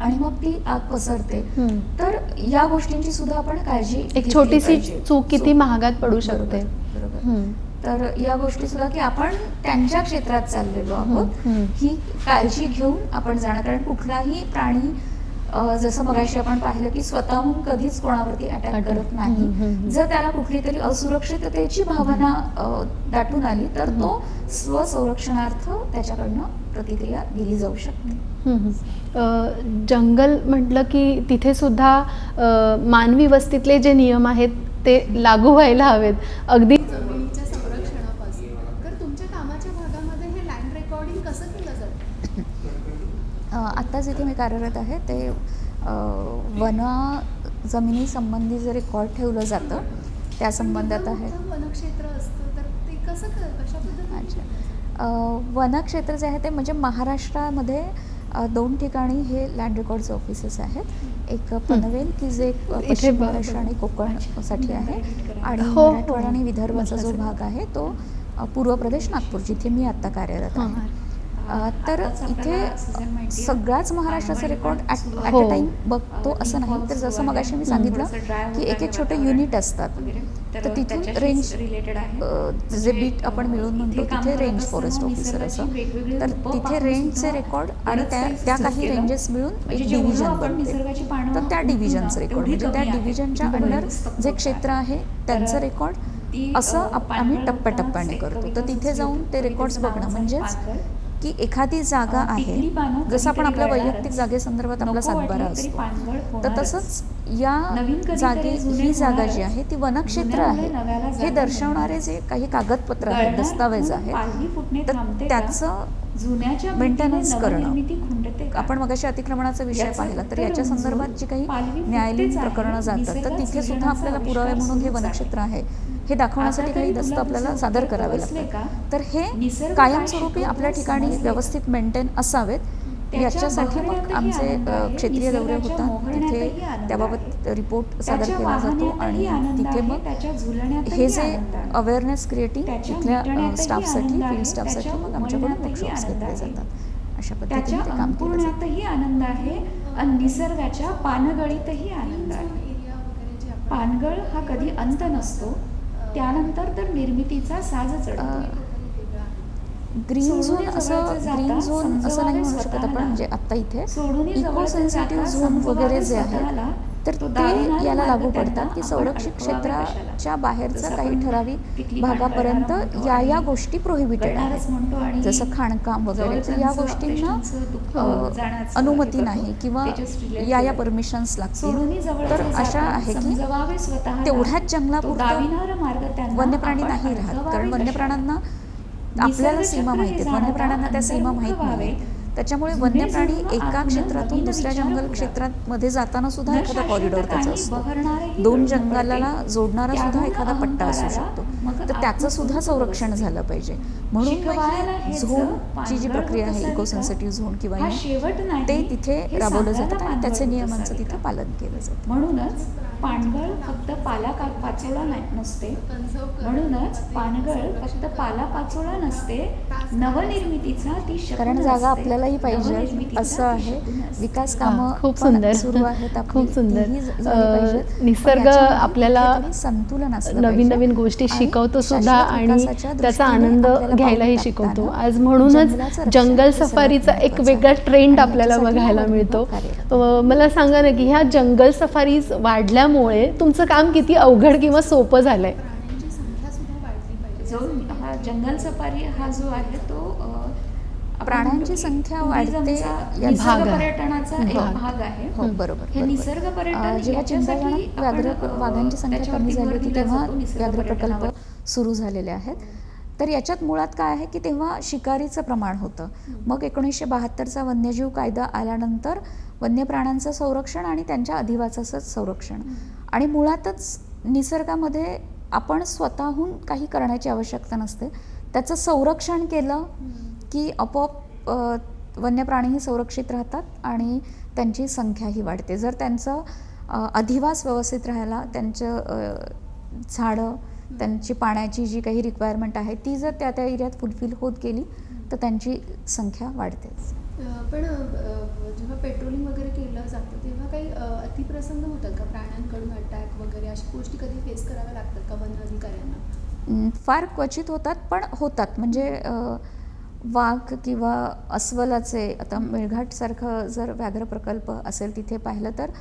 आणि मग ती आग पसरते. तर या गोष्टींची सुद्धा आपण काळजी, एक छोटीशी चूक किती महागात पडू शकते. बरोबर. तर या गोष्टी सुद्धा की आपण त्यांच्या क्षेत्रात चाललेलो आहोत ही काळजी घेऊन आपण जाणं. कारण कुठलाही प्राणी जसं मगाशी आपण पाहिलं की स्वतःहून कधीच कोणावरती अटॅक करत नाही. जर त्याला कुठली तरी असुरक्षिततेची भावना दाटून आली तर तो स्वसंरक्षणार्थ त्याच्याकडनं प्रतिक्रिया दिली जाऊ शकते. जंगल म्हटलं की तिथे सुद्धा मानवी वस्तीतले जे नियम आहेत ते लागू व्हायला हवेत, अगदी जमिनीच्या संरक्षणापासून. तर तुमच्या कामाच्या भागामध्ये हे लँड रेकॉर्डिंग कसं केलं जातं? आत्ता जिथे मी कार्यरत आहे ते जमिनी संबंधी जे रेकॉर्ड ठेवलं जातं त्या संबंधात आहे. वनक्षेत्र असतं तर ते कसं कशा पद्धतीने? अच्छा, वनक्षेत्र जे आहे ते म्हणजे महाराष्ट्रामध्ये 2 ठिकाणी हे लँड रेकॉर्डचे ऑफिसेस आहेत. एक पनवेल की जे पश्चिम महाराष्ट्र आणि कोकणसाठी आहे, आणि मराठवाडा आणि विदर्भाचा जो भाग आहे तो पूर्व प्रदेश नागपूर जिथे मी आत्ता कार्यरत आहे. तर इथे सगळ्याच महाराष्ट्राचे रेकॉर्ड ॲट अ टाईम बघतो असं नाही. तर जसं मगाशी मी सांगितलं की एक एक छोटे युनिट असतात, तर तिथून रेंज जे बीट आपण मिळून म्हणतो तिथे रेंज फॉरेस्ट ऑफिसर असं, तर तिथे रेंजचे रेकॉर्ड आणि त्या काही रेंजेस मिळून एक डिव्हिजन बनते. तर त्या डिव्हिजनचं रेकॉर्ड म्हणजे त्या डिव्हिजनच्या अंडर जे क्षेत्र आहे त्यांचं रेकॉर्ड असं आम्ही टप्प्याटप्प्याने करतो. तर तिथे जाऊन ते रेकॉर्ड्स बघणं म्हणजेच की एखादी जागा आहे, जसं आपण आपल्या वैयक्तिक जागेसंदर्भात आपला सातबारा असतो, तर तसंच या ही जागा जी आहे ती वनक्षेत्र आहे हे दर्शवणारे जे काही कागदपत्र आहेत, दस्तावेज आहेत, तर त्याचं मेंटेनन्स करणं. आपण मगाशी अतिक्रमणाचा विषय पाहिला, तर याच्या संदर्भात जी काही न्यायालयीन प्रकरणं जातात तर तिथे सुद्धा आपल्याला पुरावे म्हणून हे वनक्षेत्र आहे हे दाखवण्यासाठी काही दस्त आपल्याला सादर करावे लागतात. तर हे कायमस्वरूपी आपल्या ठिकाणी व्यवस्थित मेंटेन असावेत. याच्यासाठी मग आमचे क्षेत्रीय दौरे होतात, तिथे त्याबाबत रिपोर्ट सादर केला जातो आणि तिथे मग हे जे अवेअरनेस क्रिएटिंग तिथल्या स्टाफसाठी, फील्ड स्टाफसाठी मग आमच्याकडून वर्कशॉप्स घेतले जातात. अशा पद्धतीने ते काम केलं जातं. आनंद आहे आणि निसर्गाच्या पानगळीतही आनंद आहे. पानगळ हा कधी अंत नसतो, त्यानंतर तर निर्मितीचा साज चढतो. ग्रीन सोडून झोन असं जवळचे जाता, ग्रीन झोन असं नाही म्हणू शकत स्वतःला. आपण, म्हणजे आत्ता इथे सोडून इको जवळचे सेन्सिटिव्ह जाता, झोन वगैरे जे स्वतःला. आहेत तर तो ते दाविणारा याला मार्ग लागू त्यांना पडतात की आपण संरक्षित अडकवावे क्षेत्राच्या कशाला? बाहेरचा जसं काही आपण ठराविक पिकली भागापर्यंत भांडवलाला म्हणतो या आणि गोष्टी प्रोहिबिटेड गटारच म्हणतो आहेत, आणि जसं खाणकाम वगैरे. तर या जवळच्यांचं, गोष्टींना आपलेष्टांचं दुःख जाण्याचं अनुमती हे नाही करतो. किंवा त्याच्याच related या आहे. परमिशन्स लागतील. सोडून जवळचे तर अशा जाता, आहे की समजवावे स्वतःला. तेवढ्याच तो जंगलापुरतं दाविणारा मार्ग त्यांना वन्यप्राणी आपण नाही राहत, अडकवावे कारण कशाला? वन्यप्राण्यांना आपल्याला सीमा निसर्गचक्र माहिती हे आहेत, जाणता वन्यप्राण्यांना त्या सीमा अंतर्मुख माहीत व्हावे. नाही. त्याच्यामुळे जुने वन्यप्राणी जन्म एका आतून क्षेत्रातून नवीन दुसऱ्या विचार जंगल फुलावे. क्षेत्रामध्ये जाताना सुद्धा न एखादा शाश्वत कॉरिडॉर त्याचा काही असतो. बहरणारेही दोन धर्म जंगलाला पडते. जोडणारा सुद्धा त्याहून एखादा पट्टा असू अहंकाराला शकतो. मग तर त्याचं सुद्धा आत्मस्वरूप संरक्षण असते. झालं पाहिजे. म्हणून शिकवायला ही हेच झोनची जी पानगळ प्रक्रिया आहे, होत इको असावी सेन्सिटिव्ह झोन किंवा हा हे, शेवट नाही, ते तिथे हे राबवलं सांगायला जातं आणि पानगळ त्याचे होत नियमांचं असावी तिथे का? पालन केलं जातं. म्हणूनच पानगळ फक्त पाचोळा नसते. म्हणूनच पानगळ फक्त पाचोळा नसते, नवनिर्मितीचा ती शकुन कारण जागा असते. आपल्यालाही पाहिजे नवनिर्मितीचा असं ती आहे. शकुन असते. विकास हा, कामं खूप पण सुंदर. सुरू आहेत आपली, खूप सुंदर. तीही झाली पाहिजेत. पण निसर्ग याच्यामध्ये आपल्याला कुठे तरी संतुलन असलं नवीन पाहिजे. नवीन गोष्टी आणि शिकवतो सुद्धा शाश्वत आणि विकासाच्या त्याचा दृष्टीने आनंद आपल्याला घ्यायलाही पाऊल शिकवतो. टाकताना आज म्हणूनच जंगलाचं रक्षण जंगल हे सर्वात सफारीचा एक महत्त्वाचं वेगळा आहे. ट्रेंड आणि आपल्याला याच्यासाठी बघायला आपण मिळतो. कार्यरत आहोत. मला सांगा ना की ह्या जंगल सफारीज वाढल्यामुळे तुमचं काम किती अवघड किंवा सोपं झालंय? जो हा जंगल सफारी हा जो आहे तो आपण प्राण्यांची म्हणतो की संख्या टुरिझमचा, वाढते या निसर्ग भाग आहे. पर्यटनाचा एक भाग आहे. हो, बरोबर, हे बरोबर. निसर्ग पर्यटन जेव्हा याच्यासाठी चिंताजनक आपण, वाघांची संख्या त्याच्यावरती कमी झाली भर होती दिला तेव्हा जातो निसर्ग व्याघ्र पर्यटनावर. प्रकल्प सुरू झालेले आहेत. तर याच्यात मुळात काय आहे की तेव्हा शिकारीचं प्रमाण होतं. मग 1972चा वन्यजीव कायदा आल्यानंतर वन्य प्राण्यांचं संरक्षण आणि त्यांच्या अधिवासाचं संरक्षण, आणि मुळातच निसर्गामध्ये आपण स्वतःहून काही करण्याची आवश्यकता नसते. त्याचं संरक्षण केलं की आपोआप वन्य प्राणीही संरक्षित राहतात आणि त्यांची संख्याही वाढते. जर त्यांचं अधिवास व्यवस्थित राहायला, त्यांचं झाडं, त्यांची पाण्याची जी काही रिक्वायरमेंट आहे ती जर त्या एरियात फुलफिल होत गेली तर त्यांची संख्या वाढतेच. पण जेव्हा पेट्रोलिंग वगैरे केलं जातं तेव्हा काही अतिप्रसंग होतात का? प्राण्यांकडून अटॅक वगैरे अशा गोष्टी कधी फेस कराव्या लागतात का वन अधिकाऱ्यांना? फार क्वचित होतात, पण होतात. म्हणजे वाघ किंवा अस्वलाचे, आता मेळघाटसारखं जर व्याघ्र प्रकल्प असेल तिथे पाहिलं तर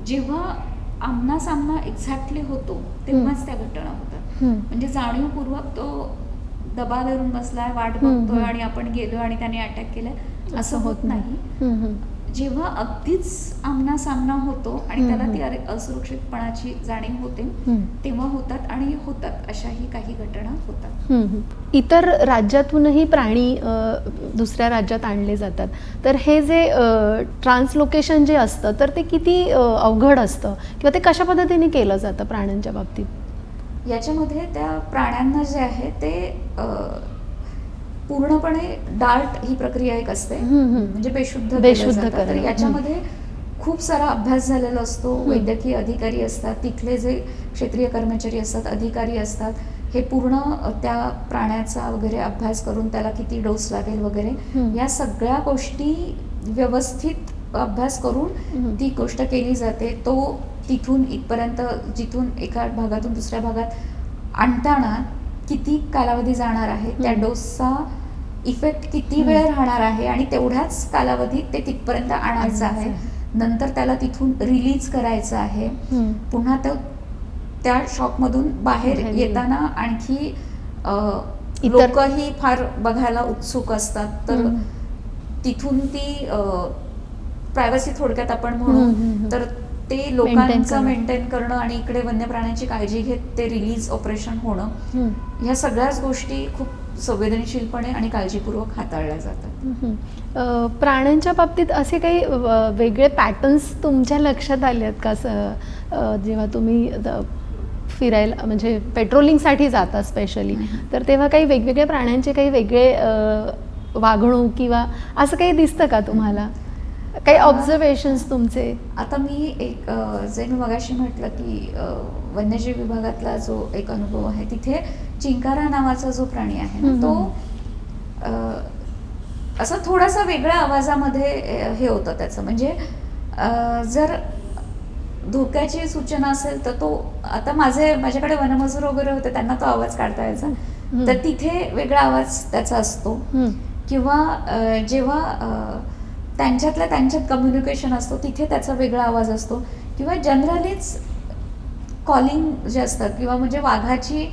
जेव्हा आमना सामना एक्झॅक्टली होतो तेव्हाच त्या घटना होतात. म्हणजे जाणीवपूर्वक तो दबा धरून बसलाय, वाट बघतोय आणि आपण गेलो आणि त्याने अटॅक केलाय असं होत नाही. जेव्हा अगदीच आमना सामना होतो आणि त्याला ती असुरक्षितपणाची जाणीव होते तेव्हा होतात, आणि होतात अशाही काही घटना होतात. इतर राज्यातूनही प्राणी दुसऱ्या राज्यात आणले जातात. तर हे जे ट्रान्सलोकेशन जे असतं तर ते किती अवघड असतं किंवा ते कशा पद्धतीने केलं जातं प्राण्यांच्या बाबतीत? याच्यामध्ये त्या प्राण्यांना जे आहे ते पूर्णपणे डार्ट ही प्रक्रिया एक असते, म्हणजे बेशुद्ध केलं जातं. तर याच्यामध्ये खूप सारा अभ्यास झालेला असतो. वैद्यकीय अधिकारी असतात, तिथले जे क्षेत्रीय कर्मचारी असतात, अधिकारी असतात, हे पूर्ण त्या प्राण्याचा वगैरे अभ्यास करून त्याला किती डोस लागेल वगैरे या सगळ्या गोष्टी व्यवस्थित अभ्यास करून ती गोष्ट केली जाते. तो तिथून इथपर्यंत, जिथून एका भागातून दुसऱ्या भागात आणताना किती कालावधी जाणार आहे, त्या डोसचा इफेक्ट किती वेळ राहणार आहे आणि तेवढ्याच कालावधीत ते तिथपर्यंत आणायचं आहे. नंतर त्याला तिथून रिलीज करायचं आहे. पुन्हा त्या शॉपमधून बाहेर येताना आणखी लोकही फार बघायला उत्सुक असतात. तर तिथून ती प्रायव्हसी थोडक्यात आपण म्हणू तर ते लोकांचं मेंटेन करणं आणि इकडे वन्य प्राण्यांची काळजी घेत ते रिलीज ऑपरेशन होणं, ह्या सगळ्याच गोष्टी खूप संवेदनशीलपणे आणि काळजीपूर्वक हाताळल्या जातात. प्राण्यांच्या बाबतीत असे काही वेगळे पॅटर्न्स तुमच्या लक्षात आले आहेत का? जेव्हा तुम्ही फिरायला म्हणजे पेट्रोलिंगसाठी जाता स्पेशली, तर तेव्हा काही वेगवेगळ्या प्राण्यांचे काही वेगळे वागणूक किंवा असं काही दिसतं का तुम्हाला? काही ऑब्झर्वेशन्स तुमचे? आता मी एक जे मी मगाशी म्हटलं की वन्यजीव विभागातला जो एक अनुभव आहे, तिथे चिंकारा नावाचा जो प्राणी आहे ना, तो असं थोडासा वेगळ्या आवाजामध्ये हे होतं त्याचं. म्हणजे जर धोक्याची सूचना असेल तर तो, आता माझ्याकडे वनमजूर वगैरे होते, त्यांना तो आवाज काढता यायचा. तर तिथे वेगळा आवाज त्याचा असतो. किंवा जेव्हा त्यांच्यातल्या त्यांच्यात कम्युनिकेशन असतो तिथे त्याचा वेगळा आवाज असतो. किंवा जनरलीच कॉलिंग जे असतं किंवा म्हणजे वाघाची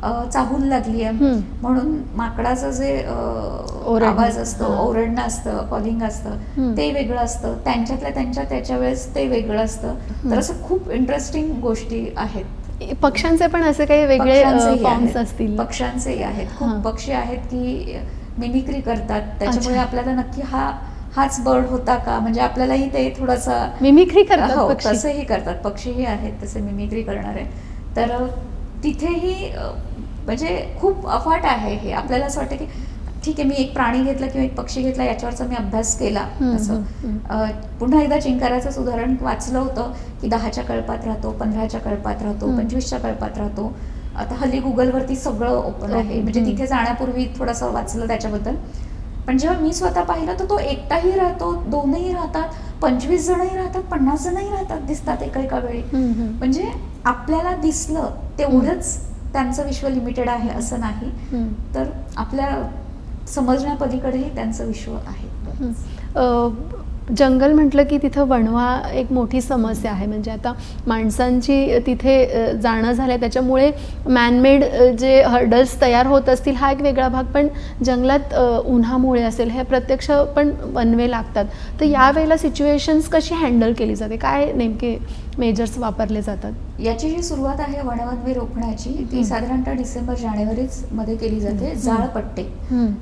चाहूल लागली आहे म्हणून माकडाचं जे आवाज असतो, ओरडणं असतं, कॉलिंग असतं ते वेगळं असतं. त्यांच्यातल्या त्यांच्या त्याच्या वेळेस ते वेगळं असतं. तर असं खूप इंटरेस्टिंग गोष्टी आहेत. पक्ष्यांचे पण असे काही वेगळे फॉर्म्स असतील? पक्ष्यांचेही आहेत. खूप पक्षी आहेत की मिमिक्री करतात. त्याच्यामुळे आपल्याला नक्की हाच बर्ड होता का, म्हणजे आपल्यालाही ते थोडासा मिमिक्री करतात. हो, तसेही करतात. पक्षीही आहेत तसे मिमिक्री करणारे. तर तिथेही म्हणजे खूप अफाट आहे हे. आपल्याला असं वाटतं की ठीक आहे, मी एक प्राणी घेतला किंवा एक पक्षी घेतला याच्यावरचा मी अभ्यास केला असं. पुन्हा एकदा चिंकाराचंच उदाहरण वाचलं होतं की 10च्या कळपात राहतो, 15च्या कळपात राहतो, 25च्या कळपात राहतो. आता हल्ली गुगलवरती सगळं ओपन आहे, म्हणजे तिथे जाण्यापूर्वी थोडंसं वाचलं त्याच्याबद्दल. पण जेव्हा मी स्वतः पाहिलं तर तो एकटाही राहतो, 2ही राहतात, 25 जणही राहतात, 50 जणही राहतात, दिसतात एका वेळी. म्हणजे आपल्याला दिसलं तेवढंच त्यांचं विश्व लिमिटेड आहे असं नाही. तर आपल्या समजण्यापलीकडेही त्यांचं विश्व आहे. जंगल म्हटलं की तिथं वणवा एक मोठी समस्या आहे. म्हणजे आता माणसांची तिथे जाणं झालं त्याच्यामुळे मॅनमेड जे हर्डल्स तयार होत असतील हा एक वेगळा भाग. पण जंगलात उन्हामुळे असेल हे प्रत्यक्ष पण वनवे लागतात. तर यावेळेला सिच्युएशन्स कशी हँडल केली जाते? काय नेमके मेजर्स वापरले जातात? याची जी सुरुवात आहे वणवे रोखण्याची ती साधारणतः डिसेंबर-जानेवारीच मध्ये केली जाते. जाळ पट्टे,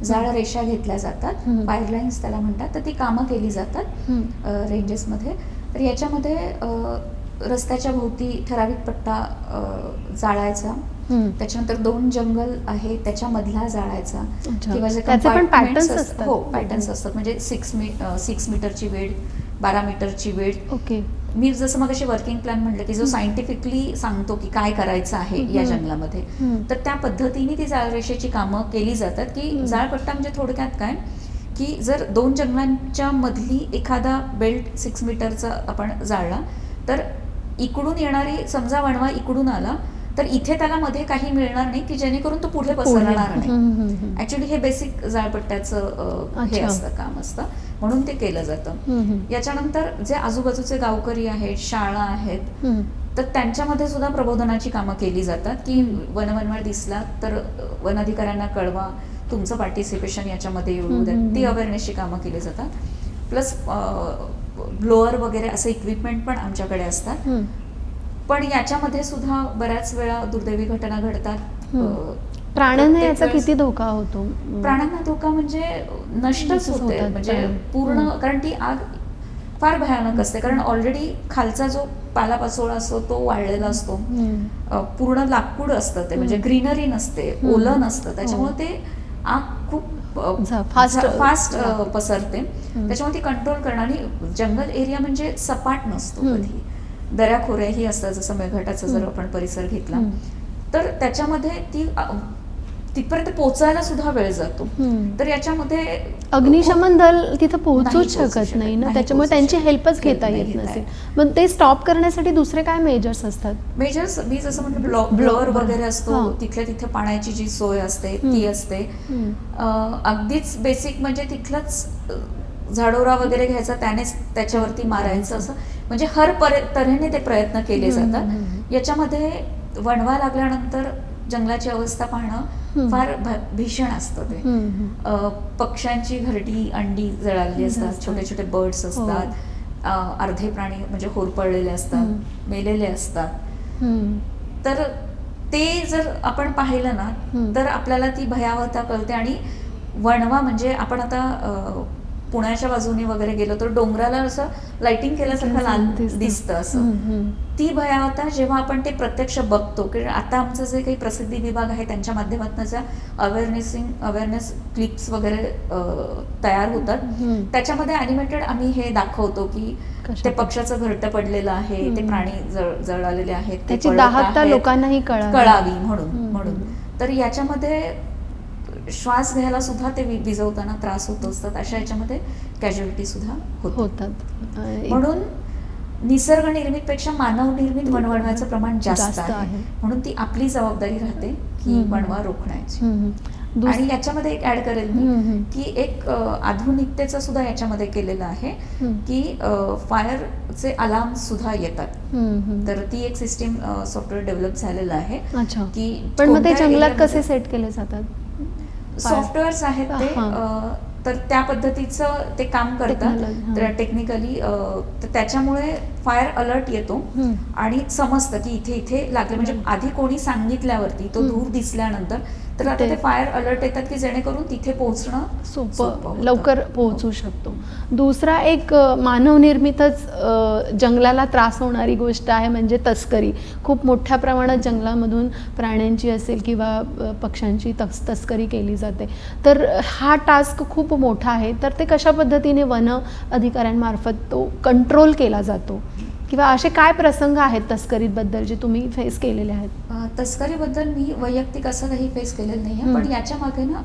जाळ रेषा घेतल्या जातात, फायरलाईन्स त्याला म्हणतात. तर ती कामं केली जातात रेंजेसमध्ये. तर याच्यामध्ये रस्त्याच्या भोवती ठराविक पट्टा जाळायचा. त्याच्यानंतर 2 जंगल आहे त्याच्यामधला जाळायचा. किंवा जे पॅटर्न्स असतात. हो, पॅटर्न्स असतात. म्हणजे 6 मीटरची वेळ, 12 मीटरची वेळ. ओके. मी जसं मग अशी वर्किंग प्लॅन म्हटलं की जो सायंटिफिकली सांगतो की काय करायचं आहे या जंगलामध्ये, तर त्या पद्धतीने ती जाळरेषेची कामं केली जातात. की जाळपट्टा म्हणजे थोडक्यात काय की जर 2 जंगलांच्या मधली एखादा बेल्ट 6 मीटरचा आपण जाळला तर इकडून येणारी समजा वणवा इकडून आला तर इथे त्याला मध्ये काही मिळणार नाही की जेणेकरून तो पुढे पसरणार नाही. ऍक्च्युली हे बेसिक जाळपट्ट्याचं हे असतं, काम असतं, म्हणून ते केलं जातं. याच्यानंतर जे आजूबाजूचे गावकरी आहेत, शाळा आहेत, तर त्यांच्यामध्ये सुद्धा प्रबोधनाची कामं केली जातात. की वनवनवा दिसला तर वन अधिकाऱ्यांना कळवा, तुमचं पार्टिसिपेशन याच्यामध्ये येऊ द्या. ती अवेअरनेसची कामं केली जातात. प्लस ब्लोअर वगैरे असे इक्विपमेंट पण आमच्याकडे असतात. पण याच्यामध्ये सुद्धा बऱ्याच वेळा दुर्दैवी घटना घडतात. प्राण्यांना याचा किती धोका होतो? प्राण्यांना धोका म्हणजे नष्टच होते, म्हणजे पूर्ण. कारण ती आग फार भयानक असते. कारण ऑलरेडी खालचा जो पालापाचोळा असतो तो वाळलेला असतो, पूर्ण लाकूड असतं ते, म्हणजे ग्रीनरी नसते, ओलं नसतं. त्याच्यामुळे ते आग खूप फास्ट पसरते. त्याच्यामुळे ती कंट्रोल करणं. आणि जंगल एरिया म्हणजे सपाट नसतो, कधी दऱ्याखोऱ्याही असतात. जसं मेळघाटाचा जर आपण परिसर घेतला तर त्याच्यामध्ये ती तिथपर्यंत पोहोचायला सुद्धा वेळ जातो. तर याच्यामध्ये अग्निशमन दल तिथं पोहोचूच शकत नाही ना, त्याच्यामुळे त्यांची हेल्पच घेता येत नसेल. मग ते स्टॉप करण्यासाठी दुसरे काय मेजर्स असतात? मेजर्स मी जसं म्हटलं ब्लोअर वगैरे असतो, तिथल्या तिथे पाण्याची जी सोय असते ती असते. अगदीच बेसिक म्हणजे तिथलंच झाडोरा वगैरे घ्यायचा, त्यानेच त्याच्यावरती मारायचं, असं म्हणजे हर तऱ्हेने ते प्रयत्न केले जातात. याच्यामध्ये वणवा लागल्यानंतर जंगलाची अवस्था पाहणं फार भीषण असतं. ते पक्ष्यांची घरटी, अंडी जळालेली असतात, छोटे छोटे बर्ड्स असतात, अर्धे प्राणी म्हणजे होरपळलेले असतात, मेलेले असतात. तर ते जर आपण पाहिलं ना तर आपल्याला ती भयावहता कळते. आणि वणवा म्हणजे आपण आता पुण्याच्या बाजूने वगैरे गेलो तर डोंगराला असं लाइटिंग केल्यासारखं लाल दिसतं. असं ती भयावहता जेव्हा आपण ते प्रत्यक्ष बघतो, की आता आमचं जे काही प्रसिद्धी विभाग आहे त्यांच्या माध्यमातून ज्या अवेअरनेस क्लिप्स वगैरे तयार होतात, त्याच्यामध्ये ॲनिमेटेड आम्ही हे दाखवतो की ते पक्ष्याचं घरटं पडलेलं आहे, ते प्राणी जळालेले आहेत, त्याची दाहकता लोकांनाही कळावी म्हणून. तर याच्यामध्ये श्वास घ्यायला सुद्धा ते विझवताना त्रास होत असतात. अशा याच्यामध्ये कॅज्युअलिटी सुद्धा होतात. म्हणून निसर्ग निर्मितपेक्षा मानव निर्मित वणव्याचं प्रमाण जास्त आहे. म्हणून ती आपली जबाबदारी राहते ही वणवा रोखण्याची. आणि याच्यामध्ये एक ऍड करेल मी की एक आधुनिकतेचं सुद्धा याच्यामध्ये केलेलं आहे की फायरचे अलार्म सुद्धा येतात. तर ती एक सिस्टीम सॉफ्टवेअर डेव्हलप झालेलं आहे की पण मग ते जंगलात कसे सेट केले जातात? सॉफ्टवेअर्स आहेत ते तर त्या पद्धतीचं ते काम करतात तर टेक्निकली. तर त्याच्यामुळे फायर अलर्ट येतो आणि समजतं की इथे इथे लागले, म्हणजे आधी कोणी सांगितल्यावरती तो धूर दिसल्यानंतर तर आता ते फायर अलर्ट येतात की जेणेकरून तिथे पोहोचणं सोपं लवकर पोहोचू शकतो. दुसरा एक मानवनिर्मितच जंगलाला त्रास होणारी गोष्ट आहे म्हणजे तस्करी. खूप मोठ्या प्रमाणात जंगलामधून प्राण्यांची असेल किंवा पक्ष्यांची तस्करी केली जाते. तर हा टास्क खूप मोठा आहे. तर ते कशा पद्धतीने वन अधिकाऱ्यांमार्फत तो कंट्रोल केला जातो किंवा असे काय प्रसंग आहेत तस्करीबद्दल जे तुम्ही फेस केलेले आहेत? तस्करीबद्दल मी वैयक्तिक असं काही फेस केलेलं नाही आहे, पण याच्या मागे ना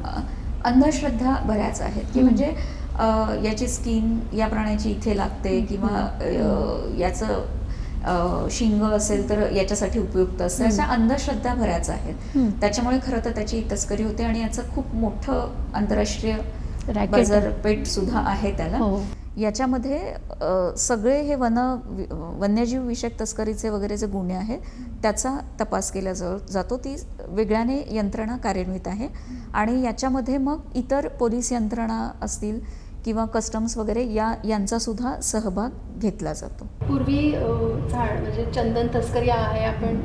अंधश्रद्धा बऱ्याच आहेत की म्हणजे याची स्किन या प्राण्याची इथे लागते किंवा याचं शिंग असेल तर याच्यासाठी उपयुक्त असतं, अशा अंधश्रद्धा बऱ्याच आहेत. त्याच्यामुळे खरं तर त्याची तस्करी होते आणि याचं खूप मोठं आंतरराष्ट्रीय बाजारपेठ सुद्धा आहे त्याला. याच्यामध्ये सगळे हे वन्यजीव विषयक तस्करीचे वगैरे जे गुन्हे आहेत त्याचा तपास केला जातो. ती वेगळ्याने यंत्रणा कार्यान्वित आहे आणि याच्यामध्ये मग इतर पोलीस यंत्रणा असतील किंवा कस्टम्स वगैरे यांचा सुद्धा सहभाग घेतला जातो. पूर्वी झाड म्हणजे चंदन तस्करी आहे आपण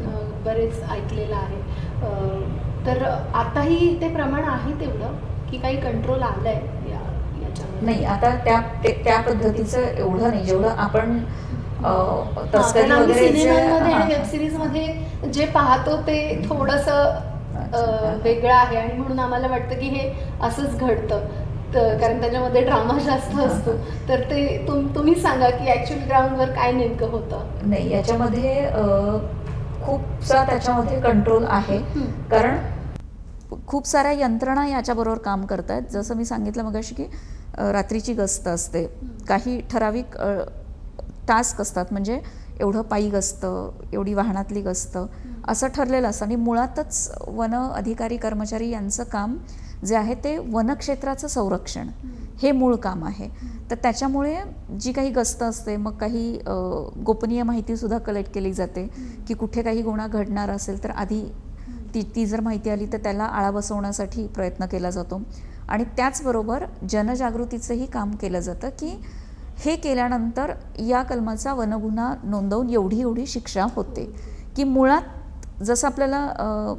बरेच ऐकलेलं आहे. तर आताही ते प्रमाण आहे तेवढं की काही कंट्रोल आलंय? नाही, आता त्या पद्धतीचं एवढं नाही जेवढं आपण तस्करी वगैरे वेब सिरीज मध्ये जे पाहतो ते थोडंसं वेगळं आहे आणि म्हणून आम्हाला वाटतं की हे असंच घडतं कारण त्याच्यामध्ये ड्रामा जास्त असतो. तर ते तुम्ही सांगा की ऍक्च्युअली ग्राउंडवर काय नेमकं होतं? नाही, याच्यामध्ये खूपसा त्याच्यामध्ये कंट्रोल आहे कारण खूप साऱ्या यंत्रणा याच्याबरोबर काम करतात. जसं मी सांगितलं मगाशी की रात्रीची गस्त असते, काही ठराविक टास्क असतात, म्हणजे एवढं पायी गस्त, एवढी वाहनातली गस्त असं ठरलेलं असतं आणि मुळातच वन अधिकारी कर्मचारी यांचं काम जे आहे ते वनक्षेत्राचं संरक्षण हे मूळ काम आहे. तर त्याच्यामुळे जी काही गस्त असते मग काही गोपनीय माहितीसुद्धा कलेक्ट केली जाते की कुठे काही गुन्हा घडणार असेल तर आधी ती जर माहिती आली तर त्याला आळा बसवण्यासाठी प्रयत्न केला जातो. आणि त्याचबरोबर जनजागृतीचंही काम केलं जातं की हे केल्यानंतर या कलमाचा वनगुन्हा नोंदवून एवढी शिक्षा होते की मुळात जसं आपल्याला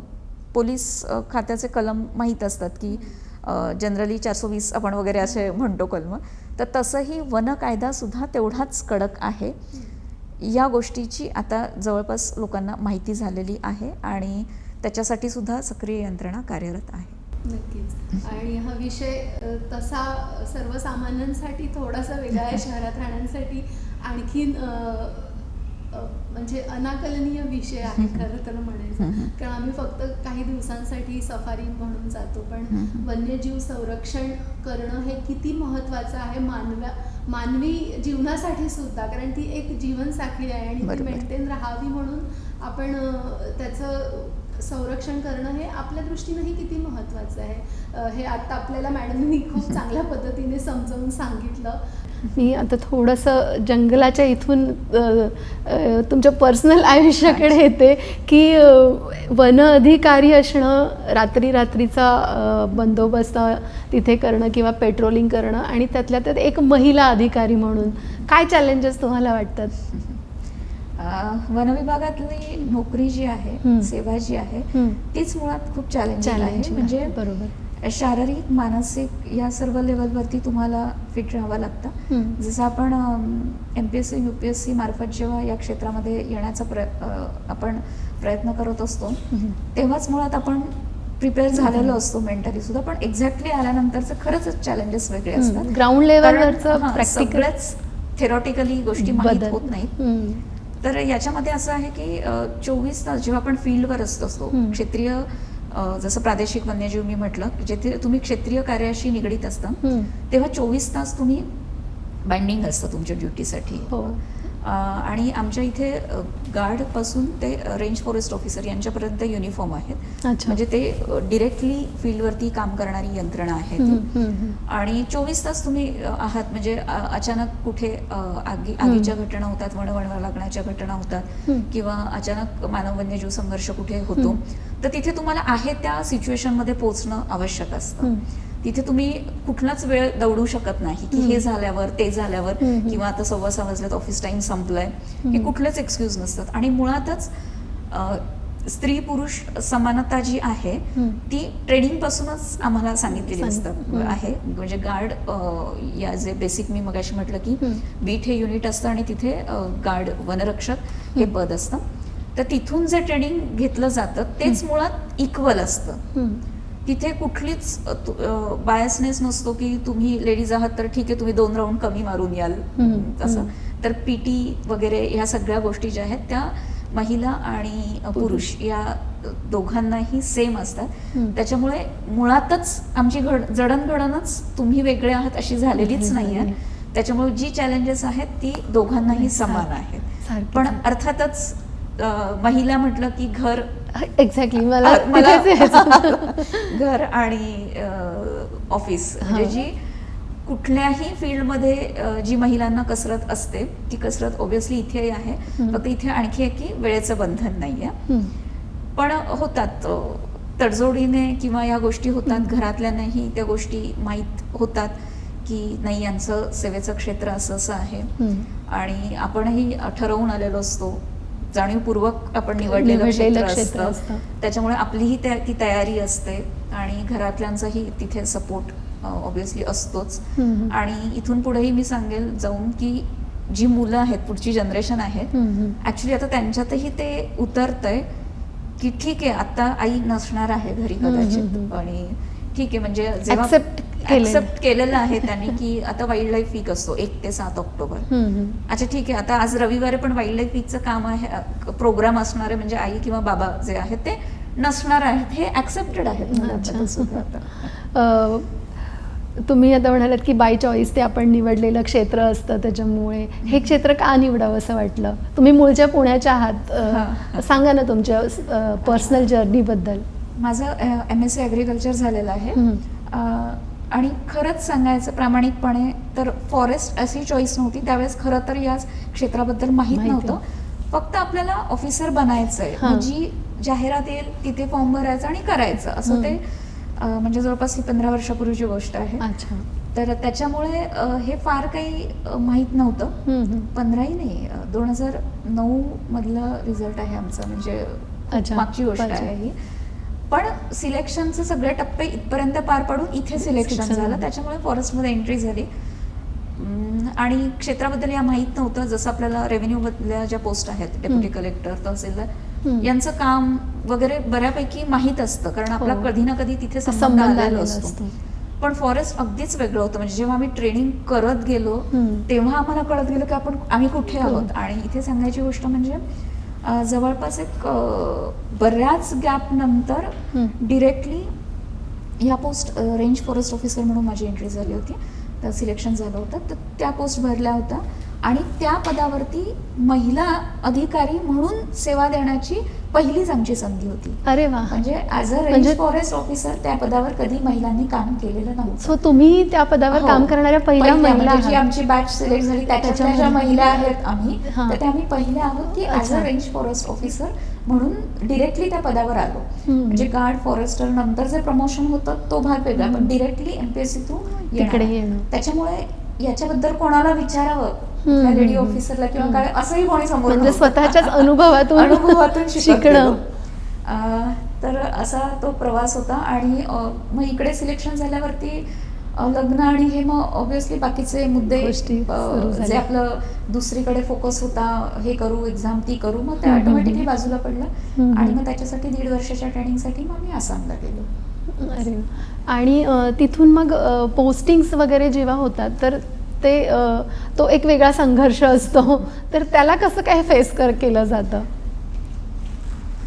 पोलीस खात्याचे कलम माहीत असतात की जनरली 420 आपण वगैरे असे म्हणतो कलम, तर तसंही वन कायदासुद्धा तेवढाच कडक आहे. या गोष्टीची आता जवळपास लोकांना माहिती झालेली आहे आणि त्याच्यासाठी सुद्धा सक्रिय यंत्रणा कार्यरत आहे. नक्कीच. आणि हा विषय तसा सर्वसामान्यांसाठी थोडासा वेगळा आहे, शहरात राहण्यांसाठी आणखीन म्हणजे अनाकलनीय विषय आहे खरं तर म्हणायचं. कारण आम्ही फक्त काही दिवसांसाठी सफारी म्हणून जातो, पण वन्यजीव संरक्षण करणं हे किती महत्त्वाचं आहे मानवी जीवनासाठी सुद्धा, कारण ती एक जीवनसाखळी आहे आणि ती मेंटेन राहावी म्हणून आपण त्याचं संरक्षण करणं हे आपल्या दृष्टीनंही किती महत्त्वाचं आहे हे आता आपल्याला मॅडमनी खूप चांगल्या पद्धतीने समजावून सांगितलं. मी आता थोडंसं जंगलाच्या इथून तुमच्या पर्सनल आयुष्याकडे येते की वन अधिकारी असणं, रात्रीचा बंदोबस्त तिथे करणं किंवा पेट्रोलिंग करणं आणि त्यातल्या त्यात एक महिला अधिकारी म्हणून काय चॅलेंजेस तुम्हाला वाटतात? वनविभागातली नोकरी जी आहे, सेवा जी आहे तीच मुळात खूप चॅलेंजिंग आहे. म्हणजे बरोबर शारीरिक मानसिक या सर्व लेवलवरती तुम्हाला फिट राहावं लागतं. जसं आपण MPSC UPSC मार्फत जेव्हा या क्षेत्रामध्ये येण्याचा आपण प्रयत्न करत असतो तेव्हाच मुळात आपण प्रिपेअर झालेलो असतो मेंटली सुद्धा, पण एक्झॅक्टली आल्यानंतरचं खरंच चॅलेंजेस वेगळे असतात. ग्राउंड लेवलवरचं प्रॅक्टिकलच थेरॉटिकली गोष्टी माहीत होत नाहीत. तर याच्यामध्ये असं आहे की 24 तास जेव्हा आपण फील्डवर असतो क्षेत्रीय, जसं प्रादेशिक वन्यजीव मी म्हटलं, जेथे तुम्ही क्षेत्रीय कार्याशी निगडीत असता तेव्हा 24 तास तुम्ही बाइंडिंग असतं तुमच्या ड्युटीसाठी. आणि आमच्या इथे गार्डपासून ते रेंज फॉरेस्ट ऑफिसर यांच्यापर्यंत युनिफॉर्म आहेत. अच्छा. म्हणजे ते डिरेक्टली फील्डवरती काम करणारी यंत्रणा आहे ती. आणि 24 तास तुम्ही आहात. म्हणजे अचानक कुठे आगीच्या घटना होतात, वणवणवा लागण्याच्या घटना होतात, किंवा अचानक मानव वन्यजीव संघर्ष कुठे होतो, तर तिथे तुम्हाला आहे त्या सिच्युएशनमध्ये पोहोचणं आवश्यक असतं. तिथे तुम्ही कुठलाच वेळ दौडू शकत नाही की हे झाल्यावर ते झाल्यावर, किंवा आता 6:15 वाजल्यात ऑफिस टाइम संपलाय, हे कुठलेच एक्सक्यूज नसतात. आणि मुळातच स्त्री पुरुष समानता जी आहे ती ट्रेनिंग पासूनच आम्हाला सांगितलेली आहे. म्हणजे गार्ड या जे बेसिक मी मगाशी म्हटलं की बीट हे युनिट असतं आणि तिथे गार्ड वनरक्षक हे पद असतं. तर तिथून जे ट्रेनिंग घेतलं जातं तेच मुळात इक्वल असतं. तिथे कुठलीच बायसनेस नसतो की तुम्ही लेडीज आहात तर ठीक आहे तुम्ही 2 राऊंड कमी मारून याल तसं. तर पीटी वगैरे ह्या सगळ्या गोष्टी ज्या आहेत त्या महिला आणि पुरुष या दोघांनाही सेम असतात. त्याच्यामुळे मुळातच आमची जडणघडणच तुम्ही वेगळे आहात अशी झालेलीच नाही आहे. त्याच्यामुळे जी चॅलेंजेस आहेत ती दोघांनाही समान आहेत. पण अर्थातच महिला म्हटलं की घर, एक्झॅक्टली मला घर आणि ऑफिस, म्हणजे जी कुठल्याही फील्डमध्ये जी महिलांना कसरत असते ती कसरत ऑब्व्हियसली इथेही आहे. फक्त इथे आणखी आहे की वेळेचं बंधन नाहीये. पण होतात तडजोडीने किंवा या गोष्टी होतात. घरातल्यांनाही त्या गोष्टी माहीत होतात की नाही यांचं सेवेचं क्षेत्र असं असं आहे. आणि आपणही ठरवून आलेलो असतो, जाणीवपूर्वक आपण निवडलेलं क्षेत्र असतं. त्याच्यामुळे आपलीही ती तयारी असते आणि घरातल्यांचाही तिथे सपोर्ट ऑब्व्हियसली असतोच. आणि इथून पुढेही मी सांगेल जाऊन की जी मुलं आहेत, पुढची जनरेशन आहेत, ऍक्च्युली आता त्यांच्यातही ते उतरतंय की ठीक आहे आता आई नसणार आहे घरी कदाचित, आणि ठीक आहे म्हणजे जेव्हा ऍक्सेप्ट केलेलं आहे त्यांनी की आता वाईल्ड लाईफ वीक असतो 1 ते 7 ऑक्टोबर. अच्छा ठीक आहे, आता आज रविवारी पण वाईल्ड लाईफ वीकचं काम आहे, प्रोग्राम असणार आहे, म्हणजे आई किंवा बाबा जे आहेत ते नसणार आहेत, हे ऍक्सेप्टेड आहे. तुम्ही आता म्हणालात की बाय चॉईस ते आपण निवडलेलं क्षेत्र असतं, त्याच्यामुळे हे क्षेत्र का निवडावं असं वाटलं? तुम्ही मूळच्या पुण्याच्या आहात, सांगा ना तुमच्या पर्सनल जर्नी बद्दल. माझं MSc ॲग्रिकल्चर झालेलं आहे. आणि खरंच सांगायचं प्रामाणिकपणे तर फॉरेस्ट अशी चॉईस नव्हती त्यावेळेस. खरं तर या क्षेत्राबद्दल माहीत नव्हतं. फक्त आपल्याला ऑफिसर बनायचंय, जी जाहिरात येईल तिथे फॉर्म भरायचा आणि करायचं असं ते, म्हणजे जवळपास 15 वर्षापूर्वीची गोष्ट आहे. तर त्याच्यामुळे हे फार काही माहीत नव्हतं. 15ही नाही, 2009 मधला रिझल्ट आहे आमचा, म्हणजे मागची गोष्ट आहे ही. पण सिलेक्शनचे सगळे टप्पे इथपर्यंत पार पाडून इथे सिलेक्शन झालं. त्याच्यामुळे फॉरेस्टमध्ये एंट्री झाली. आणि क्षेत्राबद्दल या माहीत नव्हतं. जसं आपल्याला रेव्हेन्यू मधल्या ज्या पोस्ट आहेत, डेप्युटी कलेक्टर, तहसीलदार, यांचं काम वगैरे बऱ्यापैकी माहीत असतं, कारण आपला कधी ना कधी तिथे संबंध आलेला असतो. पण फॉरेस्ट अगदीच वेगळं होतं. म्हणजे जेव्हा आम्ही ट्रेनिंग करत गेलो तेव्हा आम्हाला कळत गेलं की आम्ही कुठे आहोत. आणि इथे सांगायची गोष्ट म्हणजे जवळपास एक बऱ्याच गॅप नंतर डिरेक्टली ह्या पोस्ट रेंज फॉरेस्ट ऑफिसर म्हणून माझी एंट्री झाली होती. तर सिलेक्शन झालं होतं, तर त्या पोस्ट भरल्या होत्या. आणि त्या पदावरती महिला अधिकारी म्हणून सेवा देण्याची पहिलीच आमची संधी होती. अरे वा. म्हणजे as a range forest officer त्या पदावर कधी महिलांनी काम केलेलं नव्हतं. सो तुम्ही त्या पदावर काम करणाऱ्या पहिल्या महिला, जी आमची बॅच सिलेक्ट झाली त्याच्या ज्या महिला आहेत आम्ही, तर त्या आम्ही पहिल्या आहोत की as a range forest officer म्हणून डिरेक्टली त्या पदावर आलो. म्हणजे गार्ड फॉरेस्टर नंतर जे प्रमोशन होतं तो भाग वेगळा, पण डिरेक्टली MPSC तिकडे येणं. त्याच्यामुळे याच्याबद्दल कोणाला विचारावं लेडी ऑफिसरला किंवा काय असंही कोणी समोर, म्हणजे स्वतःच्याच अनुभवातून शिकणं. तर असा तो प्रवास होता. आणि मग इकडे सिलेक्शन झाल्यावरती लग्न आणि हे मग ऑब्व्हियसली बाकीचे मुद्दे जे आपलं दुसरीकडे फोकस होता, हे करू एक्झाम ती करू, मग ते ऑटोमॅटिकली बाजूला पडलं. आणि मग त्याच्यासाठी 1.5 वर्षाच्या ट्रेनिंगसाठी मग मी आसामला गेलो. अरे, आणि तिथून मग पोस्टिंग्स वगैरे जेव्हा होतात तर ते तो एक वेगळा संघर्ष असतो, तर त्याला कसं काय फेस केलं जातं?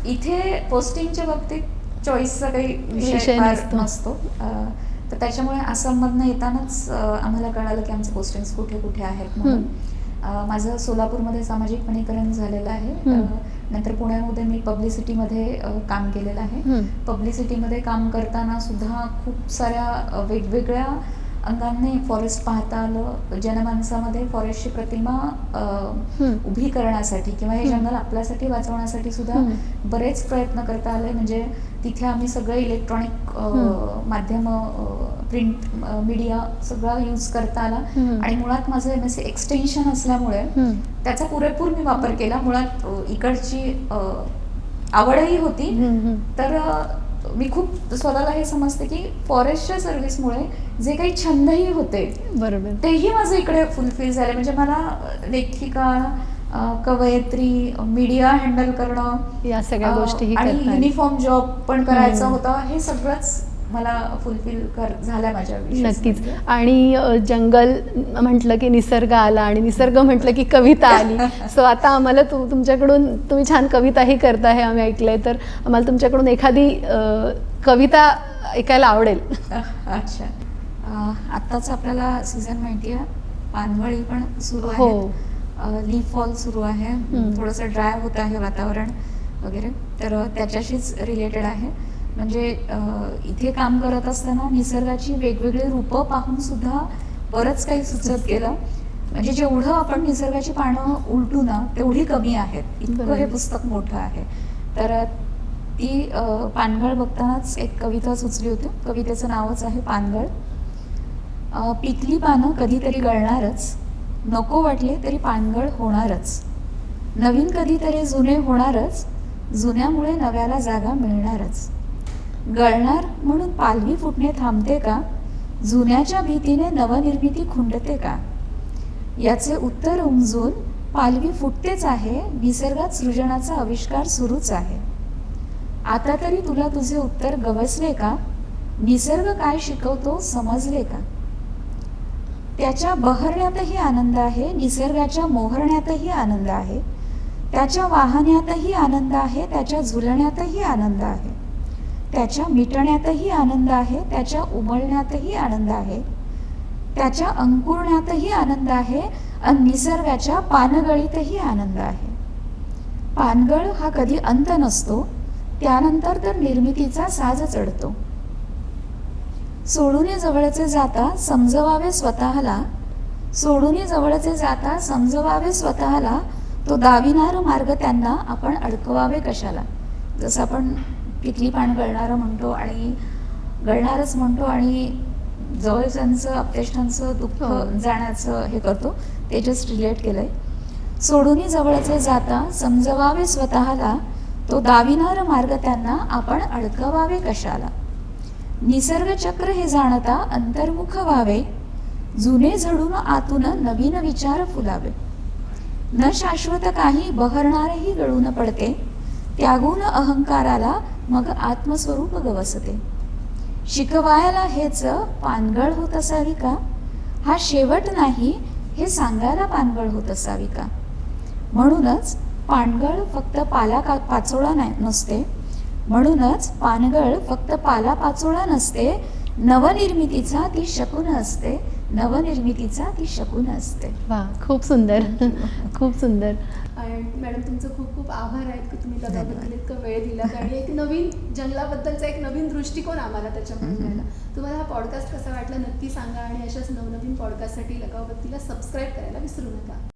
इथे पोस्टिंगच्या बाबतीत चॉईसचा काही विषय नसतो. तर त्याच्यामुळे आसाममधनं येतानाच आम्हाला कळालं की आमचे पोस्टिंग्स कुठे कुठे आहेत म्हणून. माझं सोलापूरमध्ये सामाजिक वनीकरण झालेलं आहे. नंतर पुण्यामध्ये मी पब्लिसिटीमध्ये काम केलेलं आहे. पब्लिसिटीमध्ये काम करताना सुद्धा खूप साऱ्या वेगवेगळ्या अंगाने फॉरेस्ट पाहता आलं. जनमानसामध्ये फॉरेस्टची प्रतिमा उभी करण्यासाठी किंवा हे जंगल आपल्यासाठी वाचवण्यासाठी सुद्धा बरेच प्रयत्न करता आले. म्हणजे तिथे आम्ही सगळे इलेक्ट्रॉनिक माध्यम, प्रिंट मीडिया सगळा यूज करता आला. आणि मुळात माझं MSc एक्सटेन्शन असल्यामुळे त्याचा पुरेपूर मी वापर केला. मुळात इकडची आवडही होती. तर मी खूप स्वतःला हे समजते की फॉरेस्टच्या सर्व्हिसमुळे जे काही छंदही होते बरोबर तेही माझं इकडे फुलफिल झाले. म्हणजे मला लेखिका, कवयित्री, मीडिया हँडल करणं, या सगळ्या गोष्टी आणि युनिफॉर्म जॉब पण करायचा होता. हे सगळंच मला फुलफिल झालं माझ्या नक्कीच. आणि जंगल म्हटलं की निसर्ग आला आणि निसर्ग म्हटलं की कविता आली. सो आता आम्हाला तुमच्याकडून तुम्ही छान कविताही करता हे आम्ही ऐकलंय, तर आम्हाला तुमच्याकडून एखादी कविता ऐकायला आवडेल. अच्छा. आत्ताच आपल्याला सीझन माहिती आहे, पानगळी पण सुरू हो. आहे, लीफ फॉल सुरू आहे, थोडंसं ड्राय होत आहे वातावरण वगैरे, तर त्याच्याशीच रिलेटेड आहे. म्हणजे इथे काम करत असताना निसर्गाची वेगवेगळी रूपं पाहून सुद्धा बरंच काही सुचत गेलं. म्हणजे जेवढं आपण निसर्गाची पानं उलटू ना तेवढी कमी आहेत, इतकं हे पुस्तक मोठं आहे. तर ती पानगळ बघतानाच एक कविता सुचली होती. कवितेचं नावच आहे पानगळ. पिकली पानं कधीतरी गळणारच, नको वाटले तरी पानगळ होणारच. नवीन कधीतरी जुने होणारच, जुन्यामुळे नव्याला जागा मिळणारच. गळणार म्हणून पालवी फुटणे थांबते का, जुन्याच्या भीतीने नवनिर्मिती खुंटते का. याचे उत्तर उमजून पालवी फुटतेच आहे, निसर्गात सृजनाचा आविष्कार सुरूच आहे. आता तरी तुला तुझे उत्तर गवसले का, निसर्ग काय शिकवतो समजले का. त्याच्या बहरण्यातही आनंद आहे, निसर्गाच्या मोहरण्यातही आनंद आहे. त्याच्या वाहण्यातही आनंद आहे, त्याच्या झुलण्यातही आनंद आहे. त्याच्या मिटण्यातही आनंद आहे, त्याच्या उमलण्यातही आनंद आहे. त्याच्या अंकुरण्यातही आनंद आहे आणि निसर्गाच्या पानगळीतही आनंद आहे. पानगळ हा कधी अंत नसतो, त्यानंतर तर निर्मितीचा साज चढतो. सोडून जवळचे जाता समजवावे स्वतःला, सोडून जवळचे जाता समजवावे स्वतःला. तो दाविनार मार्ग त्यांना आपण अडकवावे कशाला. जसं आपण पिकली पान गळणारं म्हणतो आणि गळणारच म्हणतो आणि जवळच्यांचं अपतेष्टांचं दुःख जाण्याचं हे करतो, ते जस्ट रिलेट केलंय. सोडून जवळचे जाता समजवावे स्वतःला, तो दाविनार मार्ग त्यांना आपण अडकवावे कशाला. निसर्ग चक्र हे जाणता अंतर्मुख व्हावे, जुने झडून आतून नवीन विचार फुलावे. न शाश्वत काही बहरणारही गळून पडते, त्यागून अहंकाराला मग आत्मस्वरूप गवसते. शिकवायला हेच पानगळ होत असावी का, हा शेवट नाही हे सांगायला पानगळ होत असावी का. म्हणूनच पानगळ फक्त पाचोळा नसते, म्हणूनच पानगळ फक्त पाचोळा नसते, नवनिर्मितीचा ती शकून असते, नवनिर्मितीचा ती शकून असते. वा, खूप सुंदर. खूप सुंदर. आणि मॅडम तुमचं खूप खूप आभार आहेत की तुम्ही त्याबद्दल इतकं वेळ दिलात आणि एक नवीन जंगलाबद्दलचा एक नवीन दृष्टिकोन आम्हाला त्याच्यामध्ये मिळाला. तुम्हाला हा पॉडकास्ट कसा वाटला नक्की सांगा आणि अशाच नवनवीन पॉडकास्टसाठी लगावबत्तीला सबस्क्राईब करायला विसरू नका.